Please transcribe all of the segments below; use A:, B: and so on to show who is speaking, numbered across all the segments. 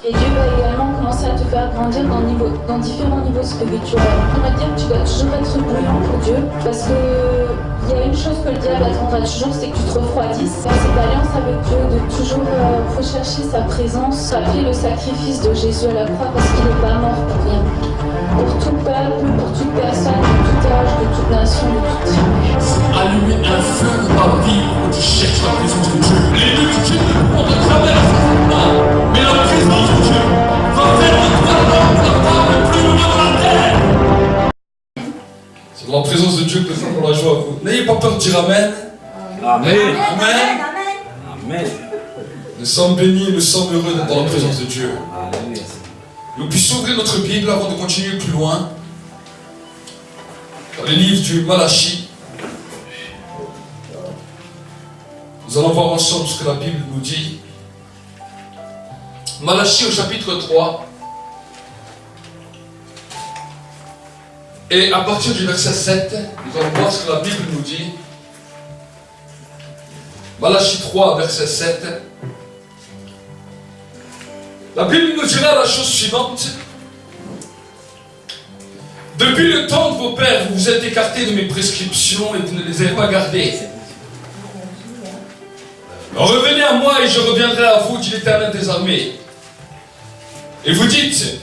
A: Et Dieu va également commencer à te faire grandir dans différents niveaux spirituels. On va dire que tu dois toujours être bouillant pour Dieu, parce que il y a une chose que le diable attendra toujours, c'est que tu te refroidisses. Dans cette alliance avec Dieu, de toujours rechercher sa présence, rappeler le sacrifice de Jésus à la croix, parce qu'il n'est pas mort pour rien. Pour tout peuple, pour toute personne, de tout âge, de toute nation, de toute tribu.
B: Allumer un feu dans ta vie où tu cherches la présence de Dieu. Les deux du Dieu on te traverse, mais la présence de Dieu va faire de toi l'homme capable le plus loin de la terre. C'est dans la présence de Dieu que nous faisons la joie. N'ayez pas peur de dire Amen.
C: Amen.
B: Amen.
C: Amen.
B: Nous sommes bénis, nous sommes heureux d'être dans la présence de Dieu.
C: Alléluia.
B: Nous puissions ouvrir notre Bible avant de continuer plus loin. Dans le livre du Malachie. Nous allons voir ensemble ce que la Bible nous dit. Malachie au chapitre 3. Et à partir du verset 7, nous allons voir ce que la Bible nous dit. Malachie 3, verset 7. La Bible nous dira la chose suivante. Depuis le temps de vos pères, vous vous êtes écartés de mes prescriptions et vous ne les avez pas gardées. Revenez à moi et je reviendrai à vous, dit l'Éternel des armées. Et vous dites,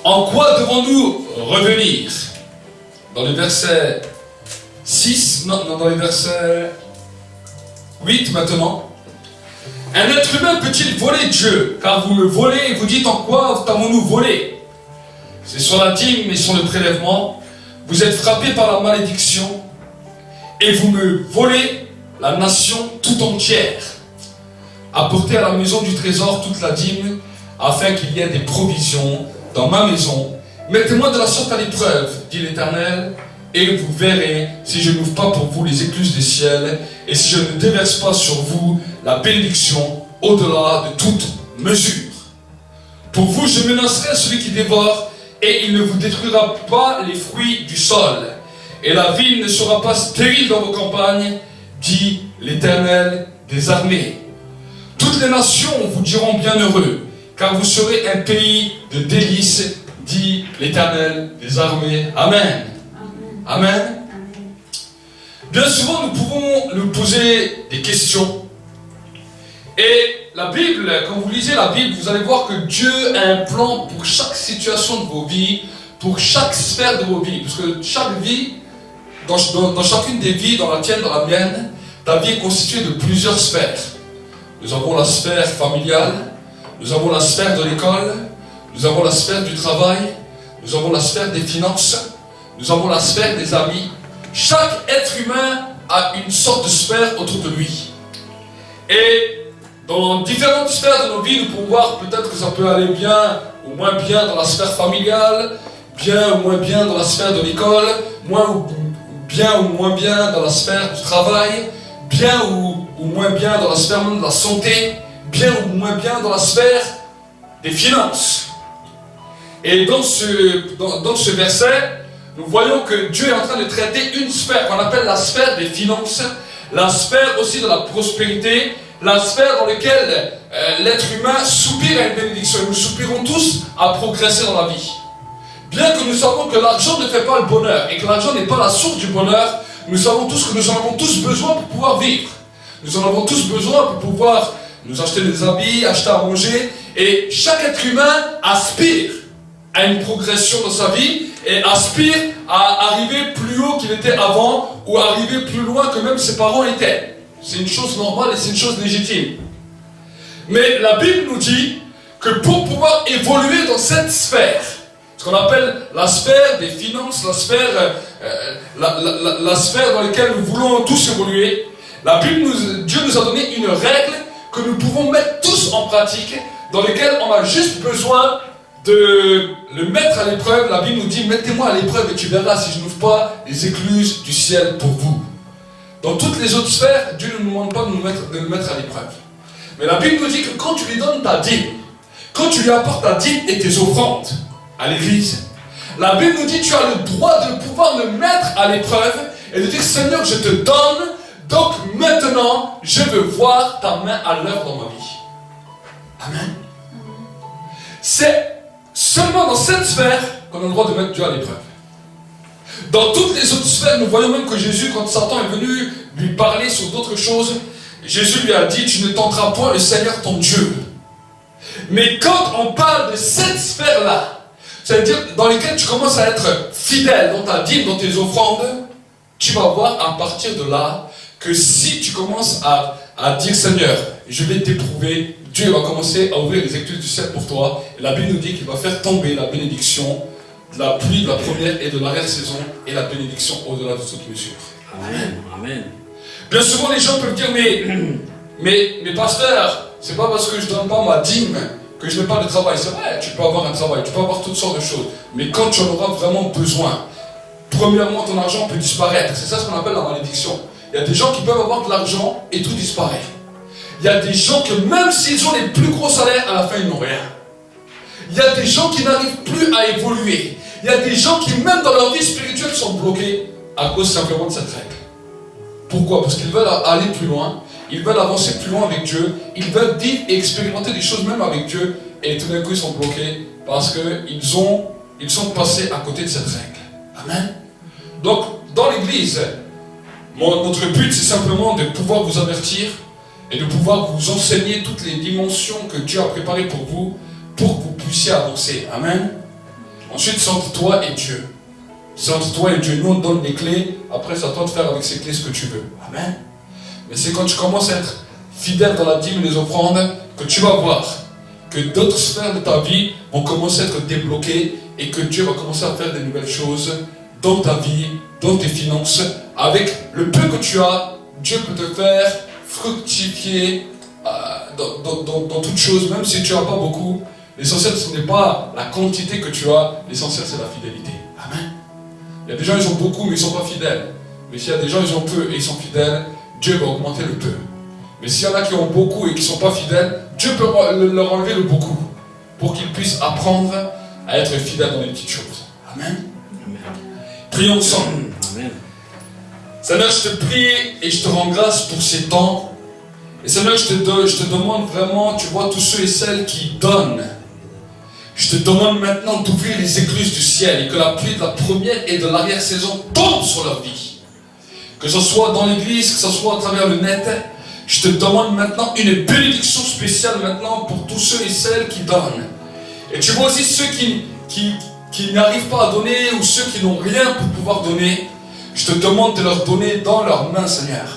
B: en quoi devons-nous revenir? Dans le verset 6, non, dans le verset 8 maintenant. Un être humain peut-il voler Dieu? Car vous me volez et vous dites, en quoi avons-nous volé? C'est sur la dîme et sur le prélèvement. Vous êtes frappés par la malédiction et vous me volez la nation tout entière. Apportez à la maison du trésor toute la dîme, afin qu'il y ait des provisions dans ma maison. Mettez-moi de la sorte à l'épreuve, dit l'Éternel, et vous verrez si je n'ouvre pas pour vous les écluses des ciels, et si je ne déverse pas sur vous la bénédiction au-delà de toute mesure. Pour vous, je menacerai celui qui dévore, et il ne vous détruira pas les fruits du sol. Et la ville ne sera pas stérile dans vos campagnes, dit l'Éternel des armées. Toutes les nations vous diront bienheureux, car vous serez un pays de délices, dit l'Éternel des armées. Amen. Amen. Amen. Bien souvent, nous pouvons nous poser des questions. Et la Bible, quand vous lisez la Bible, vous allez voir que Dieu a un plan pour chaque situation de vos vies, pour chaque sphère de vos vies. Parce que chaque vie, dans chacune des vies, dans la tienne, dans la mienne, ta vie est constituée de plusieurs sphères. Nous avons la sphère familiale, nous avons la sphère de l'école, nous avons la sphère du travail, nous avons la sphère des finances, nous avons la sphère des amis. Chaque être humain a une sorte de sphère autour de lui. Et dans différentes sphères de nos vies, nous pouvons voir peut-être que ça peut aller bien ou moins bien dans la sphère familiale, bien ou moins bien dans la sphère de l'école, bien ou moins bien dans la sphère du travail, bien ou moins bien dans la sphère de la santé, bien ou moins bien dans la sphère des finances. Et dans ce verset, nous voyons que Dieu est en train de traiter une sphère qu'on appelle la sphère des finances, la sphère aussi de la prospérité, la sphère dans laquelle l'être humain soupire à une bénédiction. Nous soupirons tous à progresser dans la vie. Bien que nous savons que l'argent ne fait pas le bonheur et que l'argent n'est pas la source du bonheur, nous savons tous que nous en avons tous besoin pour pouvoir vivre. Nous en avons tous besoin pour pouvoir nous acheter des habits, acheter à manger. Et chaque être humain aspire à une progression dans sa vie et aspire à arriver plus haut qu'il était avant ou arriver plus loin que même ses parents étaient. C'est une chose normale et c'est une chose légitime. Mais la Bible nous dit que pour pouvoir évoluer dans cette sphère, ce qu'on appelle la sphère des finances, la sphère dans laquelle nous voulons tous évoluer, la Bible Dieu nous a donné une règle que nous pouvons mettre tous en pratique, dans laquelle on a juste besoin de le mettre à l'épreuve. La Bible nous dit, mettez-moi à l'épreuve et tu verras si je n'ouvre pas les écluses du ciel pour vous. Dans toutes les autres sphères, Dieu ne nous demande pas de nous mettre à l'épreuve. Mais la Bible nous dit que quand tu lui donnes ta dîme, quand tu lui apportes ta dîme et tes offrandes à l'église, la Bible nous dit que tu as le droit de pouvoir le mettre à l'épreuve et de dire, Seigneur, je te donne, donc maintenant, je veux voir ta main à l'œuvre dans ma vie. Amen. C'est seulement dans cette sphère qu'on a le droit de mettre Dieu à l'épreuve. Dans toutes les autres sphères, nous voyons même que Jésus, quand Satan est venu lui parler sur d'autres choses, Jésus lui a dit, tu ne tenteras point le Seigneur ton Dieu. Mais quand on parle de cette sphère-là, c'est-à-dire dans lesquelles tu commences à être fidèle dans ta dîme, dans tes offrandes, tu vas voir à partir de là que si tu commences à dire Seigneur, je vais t'éprouver, Dieu va commencer à ouvrir les écluses du ciel pour toi. Et la Bible nous dit qu'il va faire tomber la bénédiction de la pluie de la première et de l'arrière-saison et la bénédiction au-delà de ce qui mesure.
C: Amen. Amen.
B: Bien souvent les gens peuvent dire mais pasteur, c'est pas parce que je donne pas ma dîme que je n'ai pas de travail. C'est vrai, tu peux avoir un travail, tu peux avoir toutes sortes de choses. Mais quand tu en auras vraiment besoin, premièrement ton argent peut disparaître. C'est ça ce qu'on appelle la malédiction. Il y a des gens qui peuvent avoir de l'argent et tout disparaît. Il y a des gens que même s'ils ont les plus gros salaires, à la fin ils n'ont rien. Il y a des gens qui n'arrivent plus à évoluer. Il y a des gens qui même dans leur vie spirituelle sont bloqués à cause simplement de cette règle. Pourquoi? Parce qu'ils veulent aller plus loin, ils veulent avancer plus loin avec Dieu, ils veulent vivre et expérimenter des choses même avec Dieu, et tout d'un coup ils sont bloqués parce qu'ils sont passés à côté de cette règle. Amen. Donc dans l'église, notre but c'est simplement de pouvoir vous avertir et de pouvoir vous enseigner toutes les dimensions que Dieu a préparées pour vous, pour que vous puissiez avancer. Amen. Ensuite c'est entre toi et Dieu. C'est entre toi et Dieu. Nous, on te donne les clés. Après, c'est à toi de faire avec ces clés ce que tu veux. Amen. Mais c'est quand tu commences à être fidèle dans la dîme et les offrandes que tu vas voir que d'autres sphères de ta vie vont commencer à être débloquées et que Dieu va commencer à faire des nouvelles choses dans ta vie, dans tes finances. Avec le peu que tu as, Dieu peut te faire fructifier dans toute chose, même si tu n'as pas beaucoup. L'essentiel, ce n'est pas la quantité que tu as. L'essentiel, c'est la fidélité. Amen. Il y a des gens, ils ont beaucoup, mais ils ne sont pas fidèles. Mais s'il y a des gens, ils ont peu et ils sont fidèles, Dieu va augmenter le peu. Mais s'il y en a qui ont beaucoup et qui ne sont pas fidèles, Dieu peut leur enlever le beaucoup pour qu'ils puissent apprendre à être fidèles dans les petites choses. Amen.
C: Amen.
B: Prions ensemble.
C: Amen.
B: Seigneur, je te prie et je te rends grâce pour ces temps. Et Seigneur, je te demande vraiment, tu vois, tous ceux et celles qui donnent. Je te demande maintenant d'ouvrir les écluses du ciel et que la pluie de la première et de l'arrière-saison tombe sur leur vie. Que ce soit dans l'église, que ce soit à travers le net, je te demande maintenant une bénédiction spéciale maintenant pour tous ceux et celles qui donnent. Et tu vois aussi ceux qui n'arrivent pas à donner ou ceux qui n'ont rien pour pouvoir donner. Je te demande de leur donner dans leurs mains, Seigneur.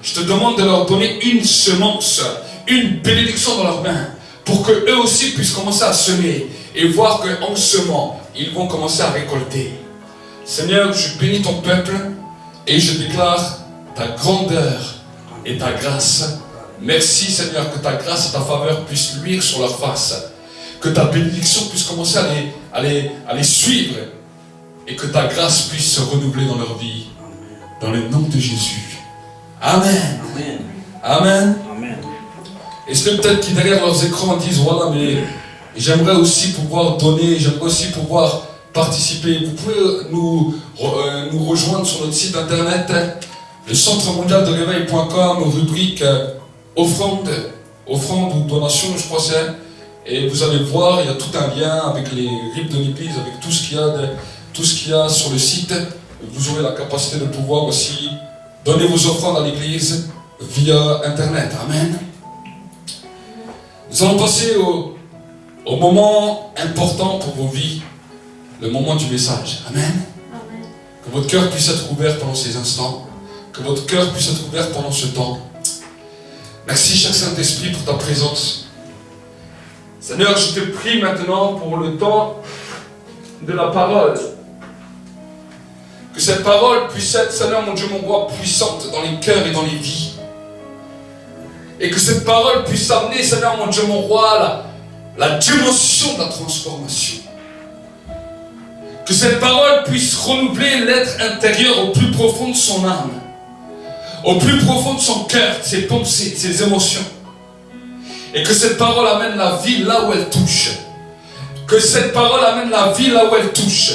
B: Je te demande de leur donner une semence, une bénédiction dans leurs mains, pour qu'eux aussi puissent commencer à semer et voir qu'en semant, ils vont commencer à récolter. Seigneur, je bénis ton peuple et je déclare ta grandeur et ta grâce. Merci Seigneur que ta grâce et ta faveur puissent luire sur leur face, que ta bénédiction puisse commencer à les suivre et que ta grâce puisse se renouveler dans leur vie. Dans le nom de Jésus. Amen.
C: Amen.
B: Amen.
C: Amen.
B: Et ceux peut-être qui derrière leurs écrans disent voilà, mais j'aimerais aussi pouvoir donner, j'aimerais aussi pouvoir participer. Vous pouvez nous rejoindre sur notre site internet, le centre mondial de réveil.com, rubrique offrande ou donation, je crois c'est. Et vous allez voir, il y a tout un lien avec les rites de l'église, avec tout ce qu'il y a sur le site. Vous aurez la capacité de pouvoir aussi donner vos offrandes à l'église via internet. Amen. Nous allons passer au moment important pour vos vies, le moment du message. Amen.
A: Amen.
B: Que votre cœur puisse être ouvert pendant ces instants, que votre cœur puisse être ouvert pendant ce temps. Merci, cher Saint-Esprit, pour ta présence. Seigneur, je te prie maintenant pour le temps de la parole. Que cette parole puisse être, Seigneur mon Dieu, mon roi, puissante dans les cœurs et dans les vies. Et que cette parole puisse amener, Seigneur mon Dieu, mon roi, la dimension de la transformation. Que cette parole puisse renouveler l'être intérieur au plus profond de son âme, au plus profond de son cœur, de ses pensées, de ses émotions. Et que cette parole amène la vie là où elle touche. Que cette parole amène la vie là où elle touche.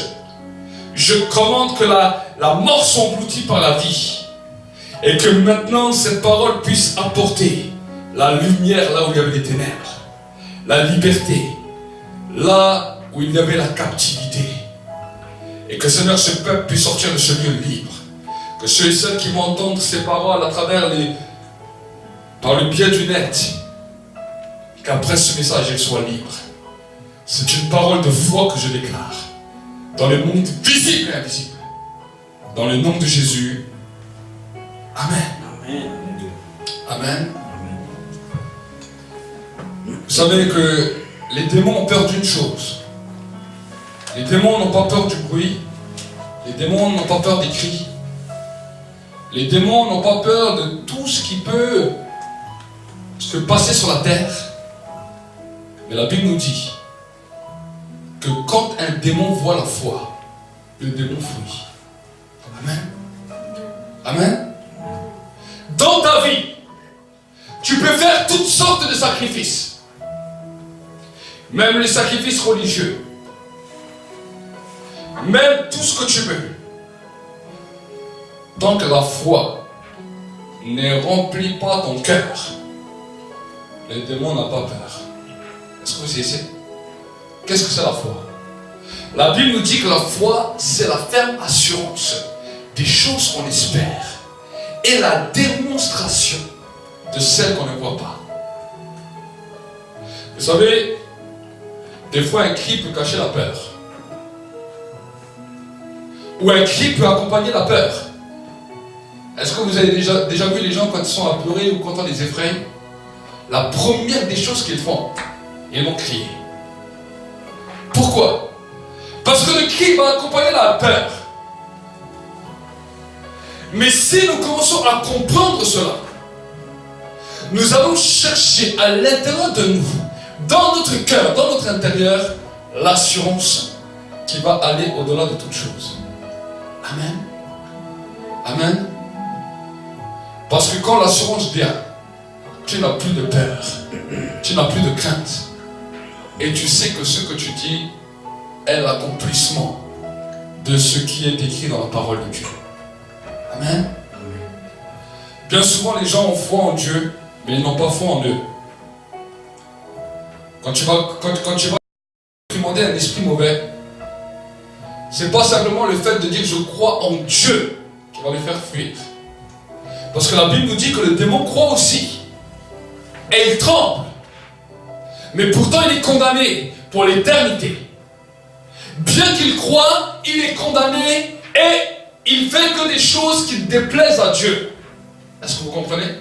B: Je commande que la mort soit engloutie par la vie. Et que maintenant cette parole puisse apporter la lumière là où il y avait les ténèbres. la liberté, là où il y avait la captivité. Et que Seigneur, ce peuple puisse sortir de ce lieu libre. Que ceux et celles qui vont entendre ces paroles à travers par le biais du net, qu'après ce message, ils soient libres. C'est une parole de foi que je déclare. Dans le monde visible et invisible. Dans le nom de Jésus. Amen.
C: Amen.
B: Amen. Vous savez que les démons ont peur d'une chose. Les démons n'ont pas peur du bruit. Les démons n'ont pas peur des cris. Les démons n'ont pas peur de tout ce qui peut se passer sur la terre. Mais la Bible nous dit que quand un démon voit la foi, le démon fuit. Amen. Amen. Dans ta vie, tu peux faire toutes sortes de sacrifices. Même les sacrifices religieux. Même tout ce que tu veux. Tant que la foi ne remplit pas ton cœur, le démon n'a pas peur. Est-ce que vous essayez? Qu'est-ce que c'est la foi? La Bible nous dit que la foi, c'est la ferme assurance des choses qu'on espère et la démonstration de celles qu'on ne voit pas. Vous savez, des fois un cri peut cacher la peur. Ou un cri peut accompagner la peur. Est-ce que vous avez déjà vu les gens quand ils sont à pleurer ou quand on les effraie? La première des choses qu'ils font, ils vont crier. Pourquoi? Parce que le cri va accompagner la peur. Mais si nous commençons à comprendre cela, nous allons chercher à l'intérieur de nous, dans notre cœur, dans notre intérieur, l'assurance qui va aller au-delà de toute chose. Amen. Amen. Parce que quand l'assurance vient, tu n'as plus de peur, tu n'as plus de crainte. Et tu sais que ce que tu dis est l'accomplissement de ce qui est écrit dans la parole de Dieu. Amen. Bien souvent, les gens ont foi en Dieu, mais ils n'ont pas foi en eux. Quand tu vas demander un esprit mauvais, c'est pas simplement le fait de dire je crois en Dieu qui va le faire fuir. Parce que la Bible nous dit que le démon croit aussi. Et il tremble. Mais pourtant il est condamné pour l'éternité. Bien qu'il croit, il est condamné et il fait que des choses qui déplaisent à Dieu. Est-ce que vous comprenez?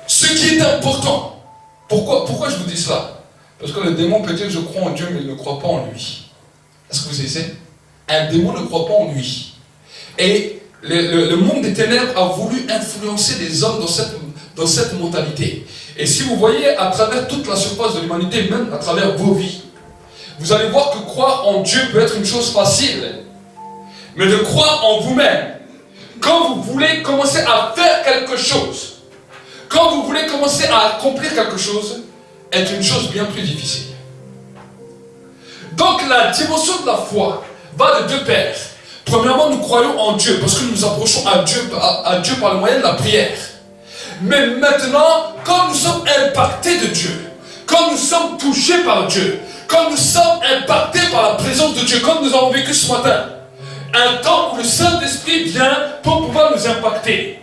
B: Ce qui est important. Pourquoi je vous dis cela? Parce que le démon peut dire je crois en Dieu mais il ne croit pas en lui. Est-ce que vous essayez? Un démon ne croit pas en lui. Et le monde des ténèbres a voulu influencer les hommes dans cette mentalité. Et si vous voyez à travers toute la surface de l'humanité, même à travers vos vies, vous allez voir que croire en Dieu peut être une chose facile. Mais de croire en vous-même, quand vous voulez commencer à faire quelque chose, quand vous voulez commencer à accomplir quelque chose, est une chose bien plus difficile. Donc la dimension de la foi va de deux paires. Premièrement, nous croyons en Dieu parce que nous nous approchons à Dieu par le moyen de la prière. Mais maintenant, quand nous sommes impactés de Dieu, quand nous sommes touchés par Dieu, quand nous sommes impactés par la présence de Dieu, comme nous avons vécu ce matin, un temps où le Saint-Esprit vient pour pouvoir nous impacter.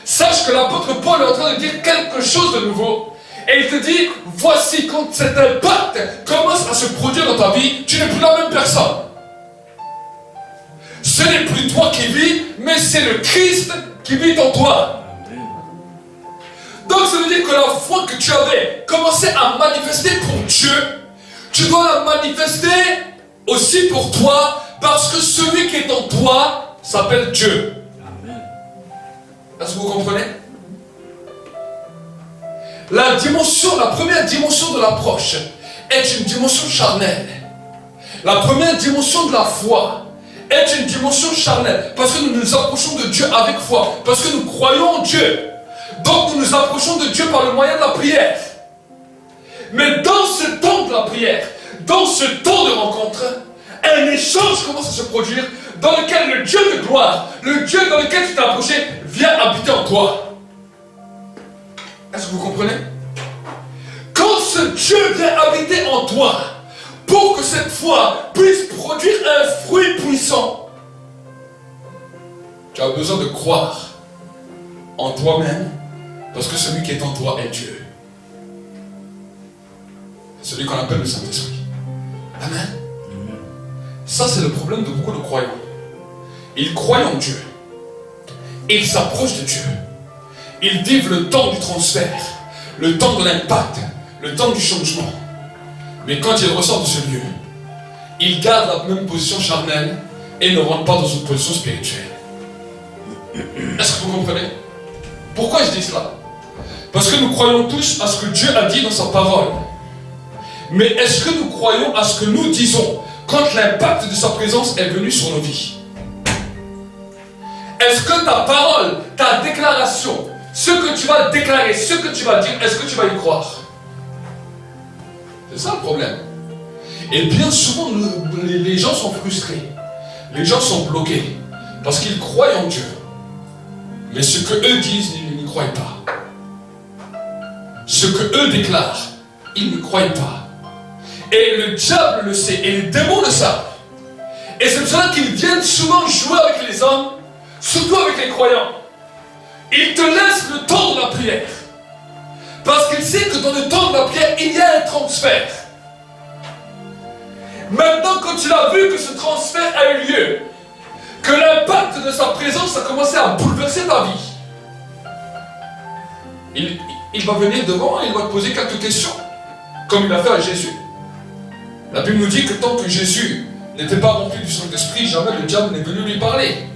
B: Sache que l'apôtre Paul est en train de dire quelque chose de nouveau. Et il te dit, voici quand cet impact commence à se produire dans ta vie, tu n'es plus la même personne. Ce n'est plus toi qui vis, mais c'est le Christ qui vit en toi. Donc ça veut dire que la foi que tu avais commencé à manifester pour Dieu, tu dois la manifester aussi pour toi, parce que celui qui est en toi s'appelle Dieu.
C: Amen.
B: Est-ce que vous comprenez? La première dimension de l'approche est une dimension charnelle. La première dimension de la foi est une dimension charnelle. Parce que nous nous approchons de Dieu avec foi. Parce que nous croyons en Dieu. Donc nous nous approchons de Dieu par le moyen de la prière. Mais dans ce temps de la prière, dans ce temps de rencontre, un échange commence à se produire dans lequel le Dieu de gloire, le Dieu dans lequel tu t'es approché, vient habiter en toi. Est-ce que vous comprenez? Dieu vient habiter en toi, pour que cette foi puisse produire un fruit puissant, tu as besoin de croire en toi-même, parce que celui qui est en toi est Dieu. Celui qu'on appelle le Saint-Esprit. Amen. Ça, c'est le problème de beaucoup de croyants. Ils croient en Dieu. Ils s'approchent de Dieu. Ils vivent le temps du transfert, le temps de l'impact, le temps du changement. Mais quand ils ressortent de ce lieu, ils gardent la même position charnelle et ne rentrent pas dans une position spirituelle. Est-ce que vous comprenez? Pourquoi je dis cela? Parce que nous croyons tous à ce que Dieu a dit dans sa parole. Mais est-ce que nous croyons à ce que nous disons quand l'impact de sa présence est venu sur nos vies? Est-ce que ta parole, ta déclaration, ce que tu vas déclarer, ce que tu vas dire, est-ce que tu vas y croire? C'est ça le problème. Et bien souvent, les gens sont frustrés. Les gens sont bloqués. Parce qu'ils croient en Dieu. Mais ce que eux disent, ils n'y croient pas. Ce que eux déclarent, ils n'y croient pas. Et le diable le sait, et les démons le savent. Et c'est pour cela qu'ils viennent souvent jouer avec les hommes, surtout avec les croyants. Ils te laissent le temps de la prière. Parce qu'ils savent que dans le temps de la prière, il y a un transfert. Maintenant, quand tu as vu que ce transfert a eu lieu, que l'impact de sa présence a commencé à bouleverser ta vie, il va venir devant et il va te poser quelques questions, comme il a fait à Jésus. La Bible nous dit que tant que Jésus n'était pas rempli du Saint-Esprit, jamais le diable n'est venu lui parler.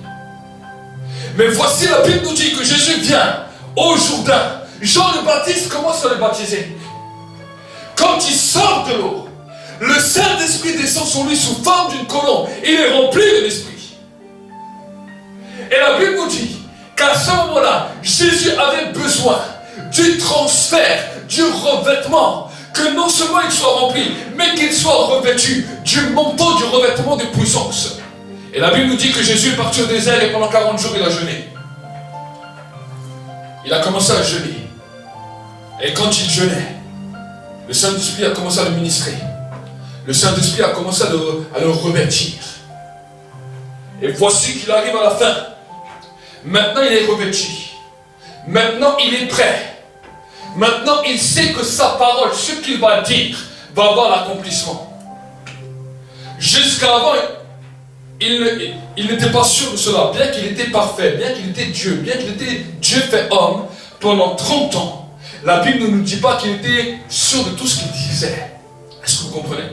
B: Mais voici, la Bible nous dit que Jésus vient au Jourdain. Jean le Baptiste commence à le baptiser. Quand il sort de l'eau, le Saint-Esprit descend sur lui sous forme d'une colombe. Il est rempli de l'Esprit. Et la Bible nous dit qu'à ce moment-là, Jésus avait besoin du transfert, du revêtement, que non seulement il soit rempli, mais qu'il soit revêtu du manteau du revêtement de puissance. Et la Bible nous dit que Jésus est parti au désert et pendant 40 jours il a jeûné. Il a commencé à jeûner. Et quand il jeûnait, le Saint-Esprit a commencé à le ministrer. Le Saint-Esprit a commencé à le revêtir. Et voici qu'il arrive à la fin. Maintenant il est revêtu. Maintenant il est prêt. Maintenant il sait que sa parole, ce qu'il va dire, va avoir l'accomplissement. Jusqu'avant, il n'était pas sûr de cela. Bien qu'il était parfait, bien qu'il était Dieu, bien qu'il était Dieu fait homme, pendant 30 ans, la Bible ne nous dit pas qu'il était sûr de tout ce qu'il disait. Est-ce que vous comprenez?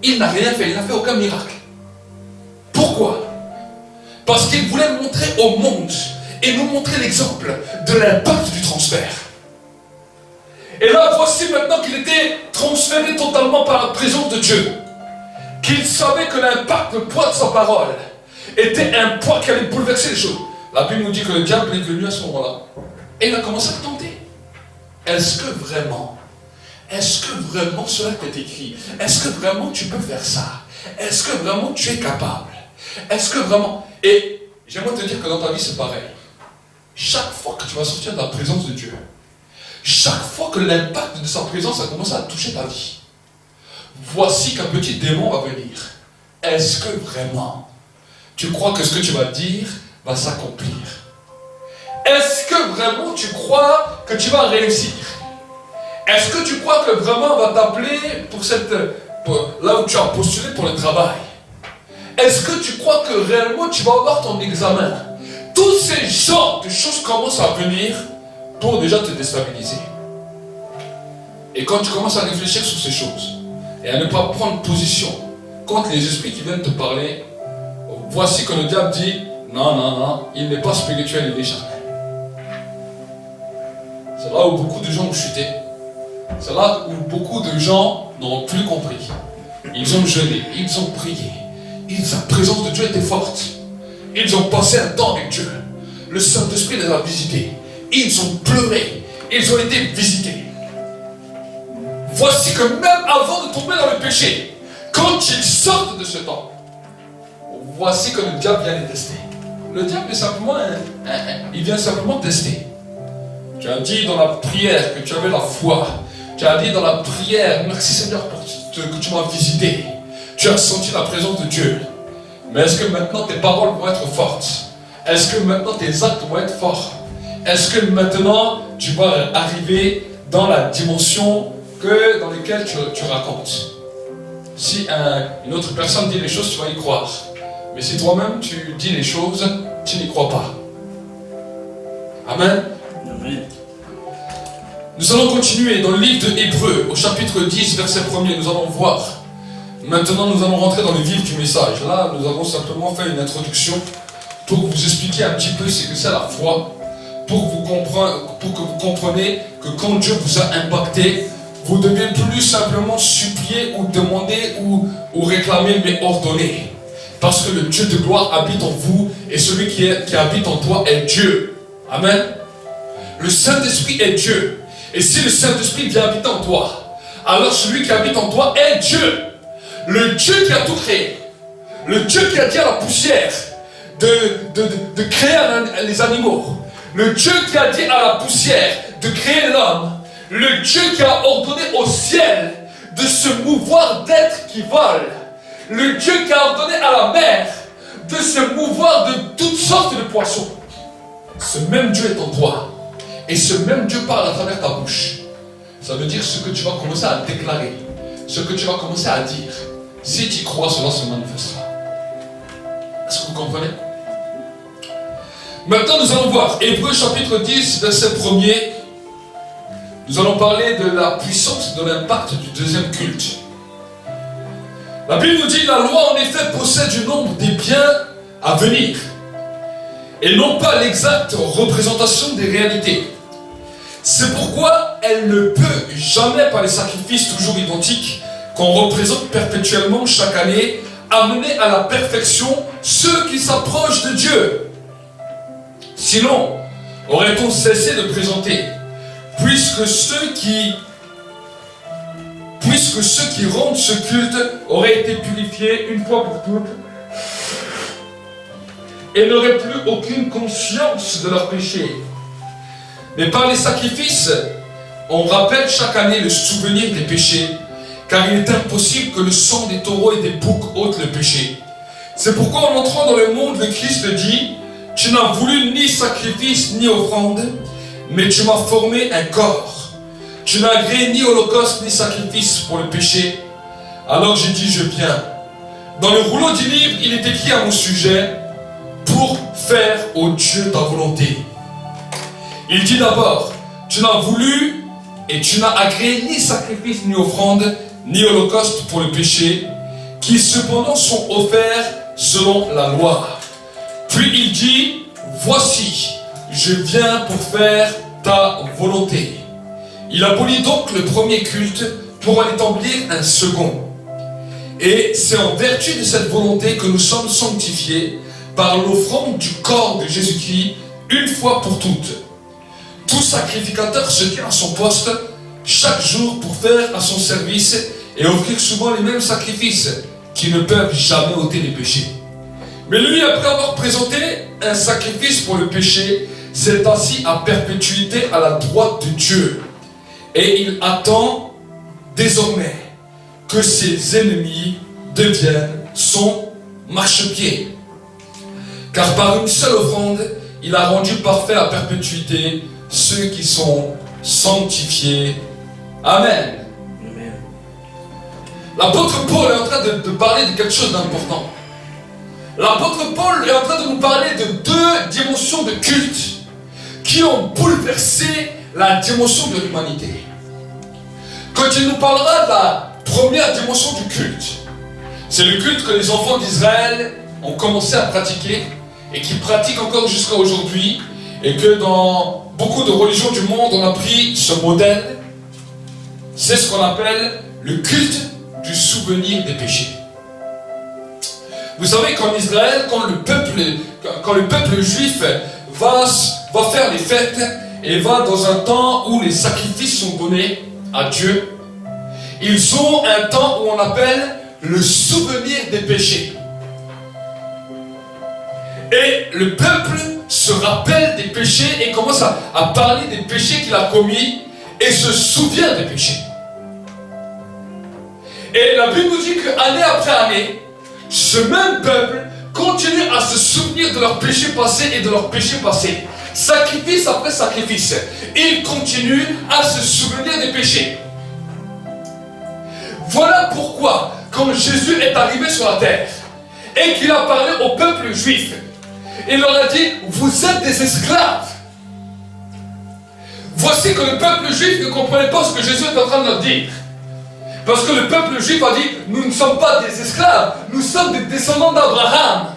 B: Il n'a rien fait, il n'a fait aucun miracle. Pourquoi? Parce qu'il voulait montrer au monde et nous montrer l'exemple de l'impact du transfert. Et là, voici maintenant qu'il était transféré totalement par la présence de Dieu. Qu'il savait que l'impact, le poids de sa parole était un poids qui allait bouleverser les choses. La Bible nous dit que le diable est venu à ce moment-là. Et il a commencé à tenter. Est-ce que vraiment cela t'est écrit? Est-ce que vraiment tu peux faire ça? Est-ce que vraiment tu es capable? Est-ce que vraiment... Et j'aimerais te dire que dans ta vie c'est pareil. Chaque fois que tu vas sortir de la présence de Dieu, chaque fois que l'impact de sa présence a commencé à toucher ta vie, voici qu'un petit démon va venir. Est-ce que vraiment tu crois que ce que tu vas dire va s'accomplir? Est-ce que vraiment tu crois que tu vas réussir? Est-ce que tu crois que vraiment on va t'appeler là où tu as postulé pour le travail? Est-ce que tu crois que réellement tu vas avoir ton examen? Tous ces genres de choses commencent à venir pour déjà te déstabiliser. Et quand tu commences à réfléchir sur ces choses et à ne pas prendre position contre les esprits qui viennent te parler, voici que le diable dit non, il n'est pas spirituel, il est charnel. C'est là où beaucoup de gens ont chuté. C'est là où beaucoup de gens n'ont plus compris. Ils ont jeûné, ils ont prié. La présence de Dieu était forte. Ils ont passé un temps avec Dieu. Le Saint-Esprit les a visités. Ils ont pleuré. Ils ont été visités. Voici que même avant de tomber dans le péché, quand ils sortent de ce temps, voici que le diable vient les tester. Le diable est simplement il vient simplement tester. Tu as dit dans la prière que tu avais la foi. Tu as dit dans la prière, merci Seigneur pour que tu m'as visité. Tu as senti la présence de Dieu. Mais est-ce que maintenant tes paroles vont être fortes? Est-ce que maintenant tes actes vont être forts? Est-ce que maintenant tu vas arriver dans la dimension dans laquelle tu racontes? Si une autre personne dit les choses, tu vas y croire. Mais si toi-même tu dis les choses, tu n'y crois pas. Amen.
C: Amen.
B: Nous allons continuer dans le livre de Hébreux, au chapitre 10, verset 1er, nous allons voir. Maintenant, nous allons rentrer dans le vif du message. Là, nous avons simplement fait une introduction pour vous expliquer un petit peu ce que c'est la foi, pour que vous compreniez que quand Dieu vous a impacté, vous ne devez plus simplement supplier ou demander ou réclamer, mais ordonner. Parce que le Dieu de gloire habite en vous et celui qui habite en toi est Dieu. Amen. Le Saint-Esprit est Dieu. Et si le Saint-Esprit vient habiter en toi, alors celui qui habite en toi est Dieu. Le Dieu qui a tout créé. Le Dieu qui a dit à la poussière de créer les animaux. Le Dieu qui a dit à la poussière de créer l'homme. Le Dieu qui a ordonné au ciel de se mouvoir d'êtres qui volent. Le Dieu qui a ordonné à la mer de se mouvoir de toutes sortes de poissons. Ce même Dieu est en toi. Et ce même Dieu parle à travers ta bouche. Ça veut dire ce que tu vas commencer à déclarer. Ce que tu vas commencer à dire. Si tu crois, cela se manifestera. Est-ce que vous comprenez? Maintenant, nous allons voir Hébreux chapitre 10, verset 1er. Nous allons parler de la puissance, de l'impact du deuxième culte. La Bible nous dit, la loi en effet possède du nombre des biens à venir. Et non pas l'exacte représentation des réalités. C'est pourquoi elle ne peut jamais, par les sacrifices toujours identiques, qu'on représente perpétuellement chaque année, amener à la perfection ceux qui s'approchent de Dieu. Sinon, aurait-on cessé de présenter, puisque ceux qui rendent ce culte auraient été purifiés une fois pour toutes et n'auraient plus aucune conscience de leur péché. Mais par les sacrifices, on rappelle chaque année le souvenir des péchés, car il est impossible que le sang des taureaux et des boucs ôte le péché. C'est pourquoi en entrant dans le monde, le Christ dit, « Tu n'as voulu ni sacrifice ni offrande, mais tu m'as formé un corps. Tu n'as agréé ni holocauste ni sacrifice pour le péché. Alors j'ai dit, je viens. » Dans le rouleau du livre, il est écrit à mon sujet, « Pour faire, ô Dieu, ta volonté. » Il dit d'abord, « Tu n'as voulu et tu n'as agréé ni sacrifice ni offrande, ni holocauste pour le péché, qui cependant sont offerts selon la loi. » Puis il dit, « Voici, je viens pour faire ta volonté. » Il abolit donc le premier culte pour en établir un second. Et c'est en vertu de cette volonté que nous sommes sanctifiés par l'offrande du corps de Jésus-Christ une fois pour toutes. Tout sacrificateur se tient à son poste chaque jour pour faire à son service et offrir souvent les mêmes sacrifices qui ne peuvent jamais ôter les péchés. Mais lui, après avoir présenté un sacrifice pour le péché, s'est assis à perpétuité à la droite de Dieu. Et il attend désormais que ses ennemis deviennent son marchepied. Car par une seule offrande, il a rendu parfait à perpétuité ceux qui sont sanctifiés. Amen.
C: Amen.
B: L'apôtre Paul est en train de parler de quelque chose d'important. L'apôtre Paul est en train de nous parler de deux dimensions de culte qui ont bouleversé la dimension de l'humanité. Quand il nous parlera de la première dimension du culte, c'est le culte que les enfants d'Israël ont commencé à pratiquer et qui pratiquent encore jusqu'à aujourd'hui, et que dans beaucoup de religions du monde on a pris ce modèle. C'est ce qu'on appelle le culte du souvenir des péchés. Vous savez qu'en Israël, quand le peuple juif va faire les fêtes et va dans un temps où les sacrifices sont donnés à Dieu, ils ont un temps où on appelle le souvenir des péchés. Et le peuple se rappelle des péchés et commence à parler des péchés qu'il a commis et se souvient des péchés. Et la Bible nous dit qu'année après année, ce même peuple continue à se souvenir de leurs péchés passés et de leurs péchés passés. Sacrifice après sacrifice. Ils continuent à se souvenir des péchés. Voilà pourquoi, quand Jésus est arrivé sur la terre et qu'il a parlé au peuple juif, il leur a dit, vous êtes des esclaves. Voici que le peuple juif ne comprenait pas ce que Jésus est en train de leur dire. Parce que le peuple juif a dit, nous ne sommes pas des esclaves, nous sommes des descendants d'Abraham.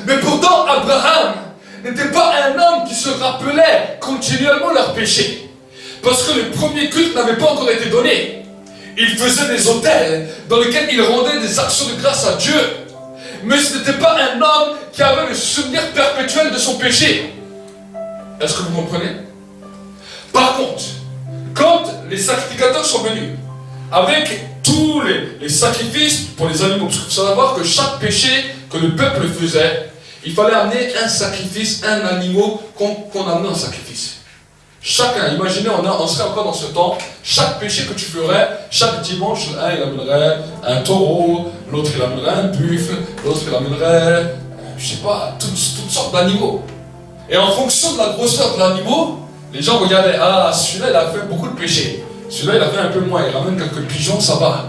B: Mais pourtant, Abraham n'était pas un homme qui se rappelait continuellement leurs péchés. Parce que le premier culte n'avait pas encore été donné. Il faisait des autels dans lesquels il rendait des actions de grâce à Dieu. Mais ce n'était pas un homme qui avait le souvenir perpétuel de son péché. Est-ce que vous comprenez? Par contre, quand les sacrificateurs sont venus, avec tous les sacrifices pour les animaux, parce qu'il faut savoir que chaque péché que le peuple faisait, il fallait amener un sacrifice, un animal qu'on amenait en sacrifice. Chacun, imaginez, on serait encore dans ce temps, chaque péché que tu ferais, chaque dimanche, un il amènerait un taureau, l'autre il amènerait un buffle, l'autre il amènerait, je sais pas, toutes sortes d'animaux. Et en fonction de la grosseur de l'animal, les gens regardaient, ah, celui-là il a fait beaucoup de péchés, celui-là il a fait un peu moins, il ramène quelques pigeons, ça va.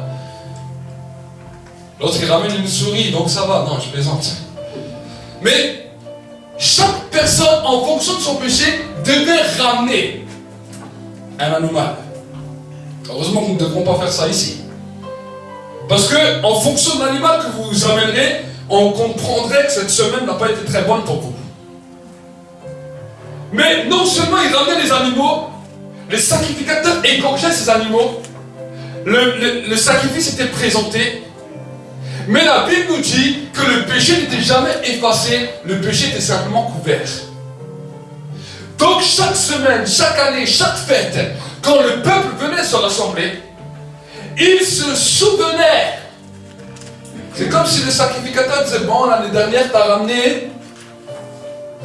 B: L'autre il ramène une souris, donc ça va, non je plaisante. Mais chaque personne, en fonction de son péché, devait ramener un animal. Heureusement que nous ne devrons pas faire ça ici. Parce que, en fonction de l'animal que vous amènerez, on comprendrait que cette semaine n'a pas été très bonne pour vous. Mais non seulement ils ramenaient les animaux, les sacrificateurs égorgeaient ces animaux, le sacrifice était présenté, mais la Bible nous dit que le péché n'était jamais effacé, le péché était simplement couvert. Donc chaque semaine, chaque année, chaque fête, quand le peuple venait se rassembler, il se souvenait. C'est comme si le sacrificateur disait, bon, l'année dernière, tu as ramené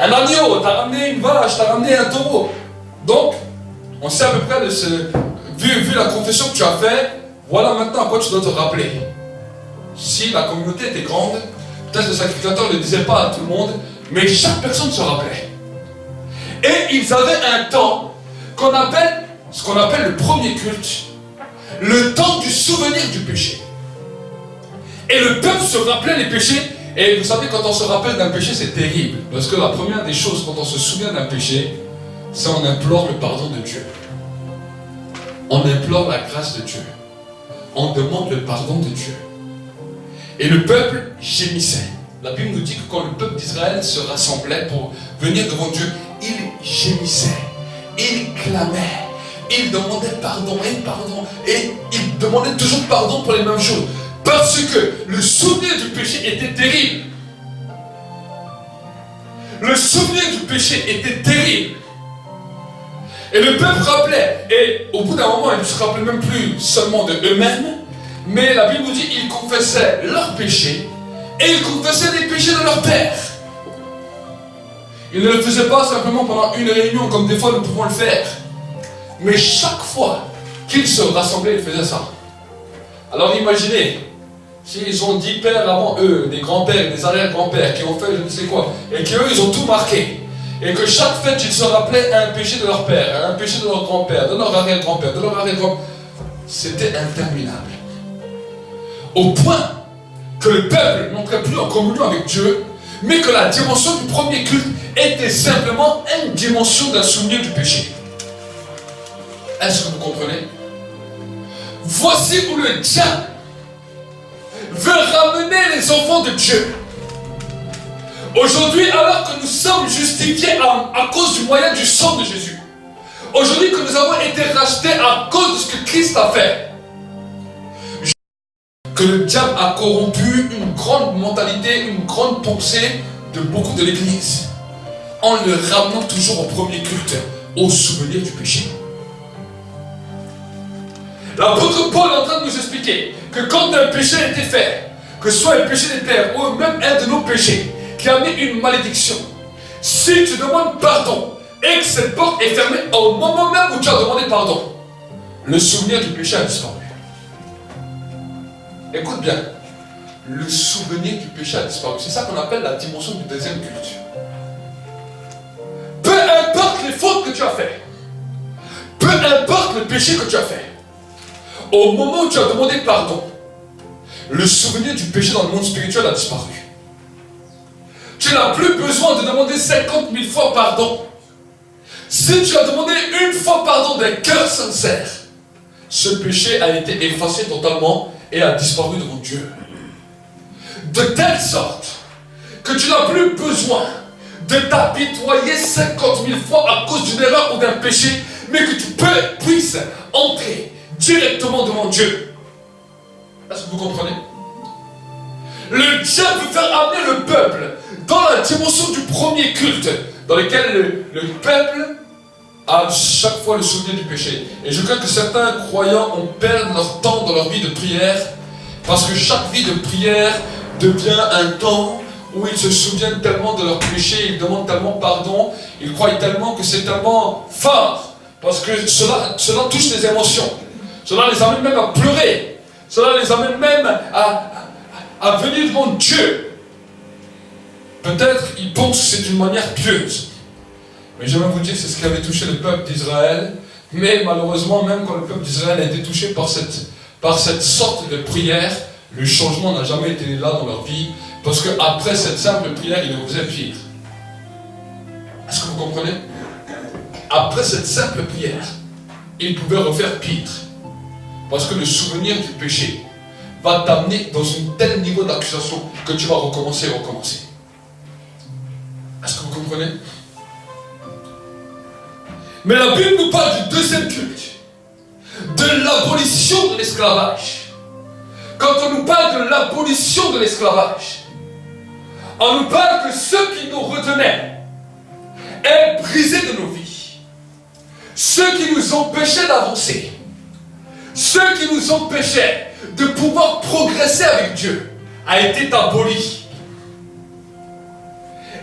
B: un agneau, tu as ramené une vache, tu as ramené un taureau. Donc, on sait à peu près, vu la confession que tu as faite, voilà maintenant à quoi tu dois te rappeler. Si la communauté était grande, peut-être le sacrificateur ne le disait pas à tout le monde, mais chaque personne se rappelait. Et ils avaient un temps ce qu'on appelle le premier culte, le temps du souvenir du péché. Et le peuple se rappelait les péchés. Et vous savez, quand on se rappelle d'un péché, c'est terrible. Parce que la première des choses, quand on se souvient d'un péché, c'est on implore le pardon de Dieu. On implore la grâce de Dieu. On demande le pardon de Dieu. Et le peuple gémissait. La Bible nous dit que quand le peuple d'Israël se rassemblait pour venir devant Dieu, il gémissait, il clamait, il demandait pardon et pardon, et il demandait toujours pardon pour les mêmes choses. Parce que le souvenir du péché était terrible. Le souvenir du péché était terrible. Et le peuple rappelait, et au bout d'un moment, ils ne se rappelaient même plus seulement de eux-mêmes, mais la Bible nous dit qu'ils confessaient leurs péchés, et ils confessaient les péchés de leur père. Ils ne le faisaient pas simplement pendant une réunion, comme des fois nous pouvons le faire. Mais chaque fois qu'ils se rassemblaient, ils faisaient ça. Alors imaginez, s'ils ont 10 pères avant eux, des grands-pères, des arrière-grands-pères, qui ont fait je ne sais quoi, et qu'eux, ils ont tout marqué. Et que chaque fête, ils se rappelaient un péché de leur père, un péché de leur grand-père, de leur arrière-grand-père, de leur arrière-grand-père. C'était interminable. Au point que le peuple n'entrait plus en communion avec Dieu, mais que la dimension du premier culte était simplement une dimension d'un souvenir du péché. Est-ce que vous comprenez? Voici où le diable veut ramener les enfants de Dieu. Aujourd'hui, alors que nous sommes justifiés à cause du moyen du sang de Jésus, aujourd'hui que nous avons été rachetés à cause de ce que Christ a fait, que le diable a corrompu une grande mentalité, une grande pensée de beaucoup de l'Église, en le ramenant toujours au premier culte, au souvenir du péché. L'apôtre Paul est en train de nous expliquer que quand un péché a été fait, que ce soit un péché des terres ou même un de nos péchés qui a amené une malédiction, si tu demandes pardon et que cette porte est fermée au moment même où tu as demandé pardon, le souvenir du péché a disparu. Écoute bien, le souvenir du péché a disparu. C'est ça qu'on appelle la dimension du deuxième culte. Peu importe les fautes que tu as faites, peu importe le péché que tu as fait, au moment où tu as demandé pardon, le souvenir du péché dans le monde spirituel a disparu. Tu n'as plus besoin de demander 50 000 fois pardon. Si tu as demandé une fois pardon d'un cœur sincère, ce péché a été effacé totalement et a disparu devant Dieu. De telle sorte que tu n'as plus besoin de t'apitoyer 50 000 fois à cause d'une erreur ou d'un péché, mais que tu puisses entrer directement devant Dieu. Est-ce que vous comprenez? Le diable veut faire amener le peuple dans la dimension du premier culte, dans lequel le peuple a chaque fois le souvenir du péché. Et je crois que certains croyants ont perdu leur temps dans leur vie de prière, parce que chaque vie de prière devient un temps où ils se souviennent tellement de leur péché, ils demandent tellement pardon, ils croient tellement que c'est tellement fort, parce que cela touche les émotions, cela les amène même à pleurer, cela les amène même à venir devant Dieu. Peut-être ils pensent que c'est d'une manière pieuse, mais j'aimerais vous dire que c'est ce qui avait touché le peuple d'Israël. Mais malheureusement, même quand le peuple d'Israël a été touché par cette sorte de prière, le changement n'a jamais été là dans leur vie, parce qu'après cette simple prière, ils le faisaient pire. Est-ce que vous comprenez? Après cette simple prière, ils pouvaient refaire pire, parce que le souvenir du péché va t'amener dans un tel niveau d'accusation que tu vas recommencer et recommencer. Est-ce que vous comprenez? Mais la Bible nous parle du deuxième culte, de l'abolition de l'esclavage. Quand on nous parle de l'abolition de l'esclavage, on nous parle que ce qui nous retenait est brisé de nos vies. Ce qui nous empêchait d'avancer, ce qui nous empêchait de pouvoir progresser avec Dieu a été aboli.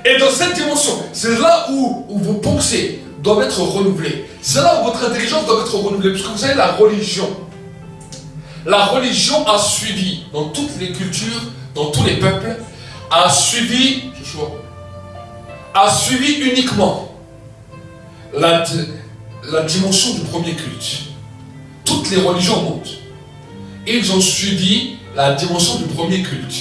B: Et dans cette dimension, c'est là où vos pensées doivent être renouvelées. C'est là où votre intelligence doit être renouvelée. Parce que vous savez, la religion a suivi, dans toutes les cultures, dans tous les peuples, a suivi uniquement la dimension du premier culte. Toutes les religions montent. Ils ont suivi la dimension du premier culte.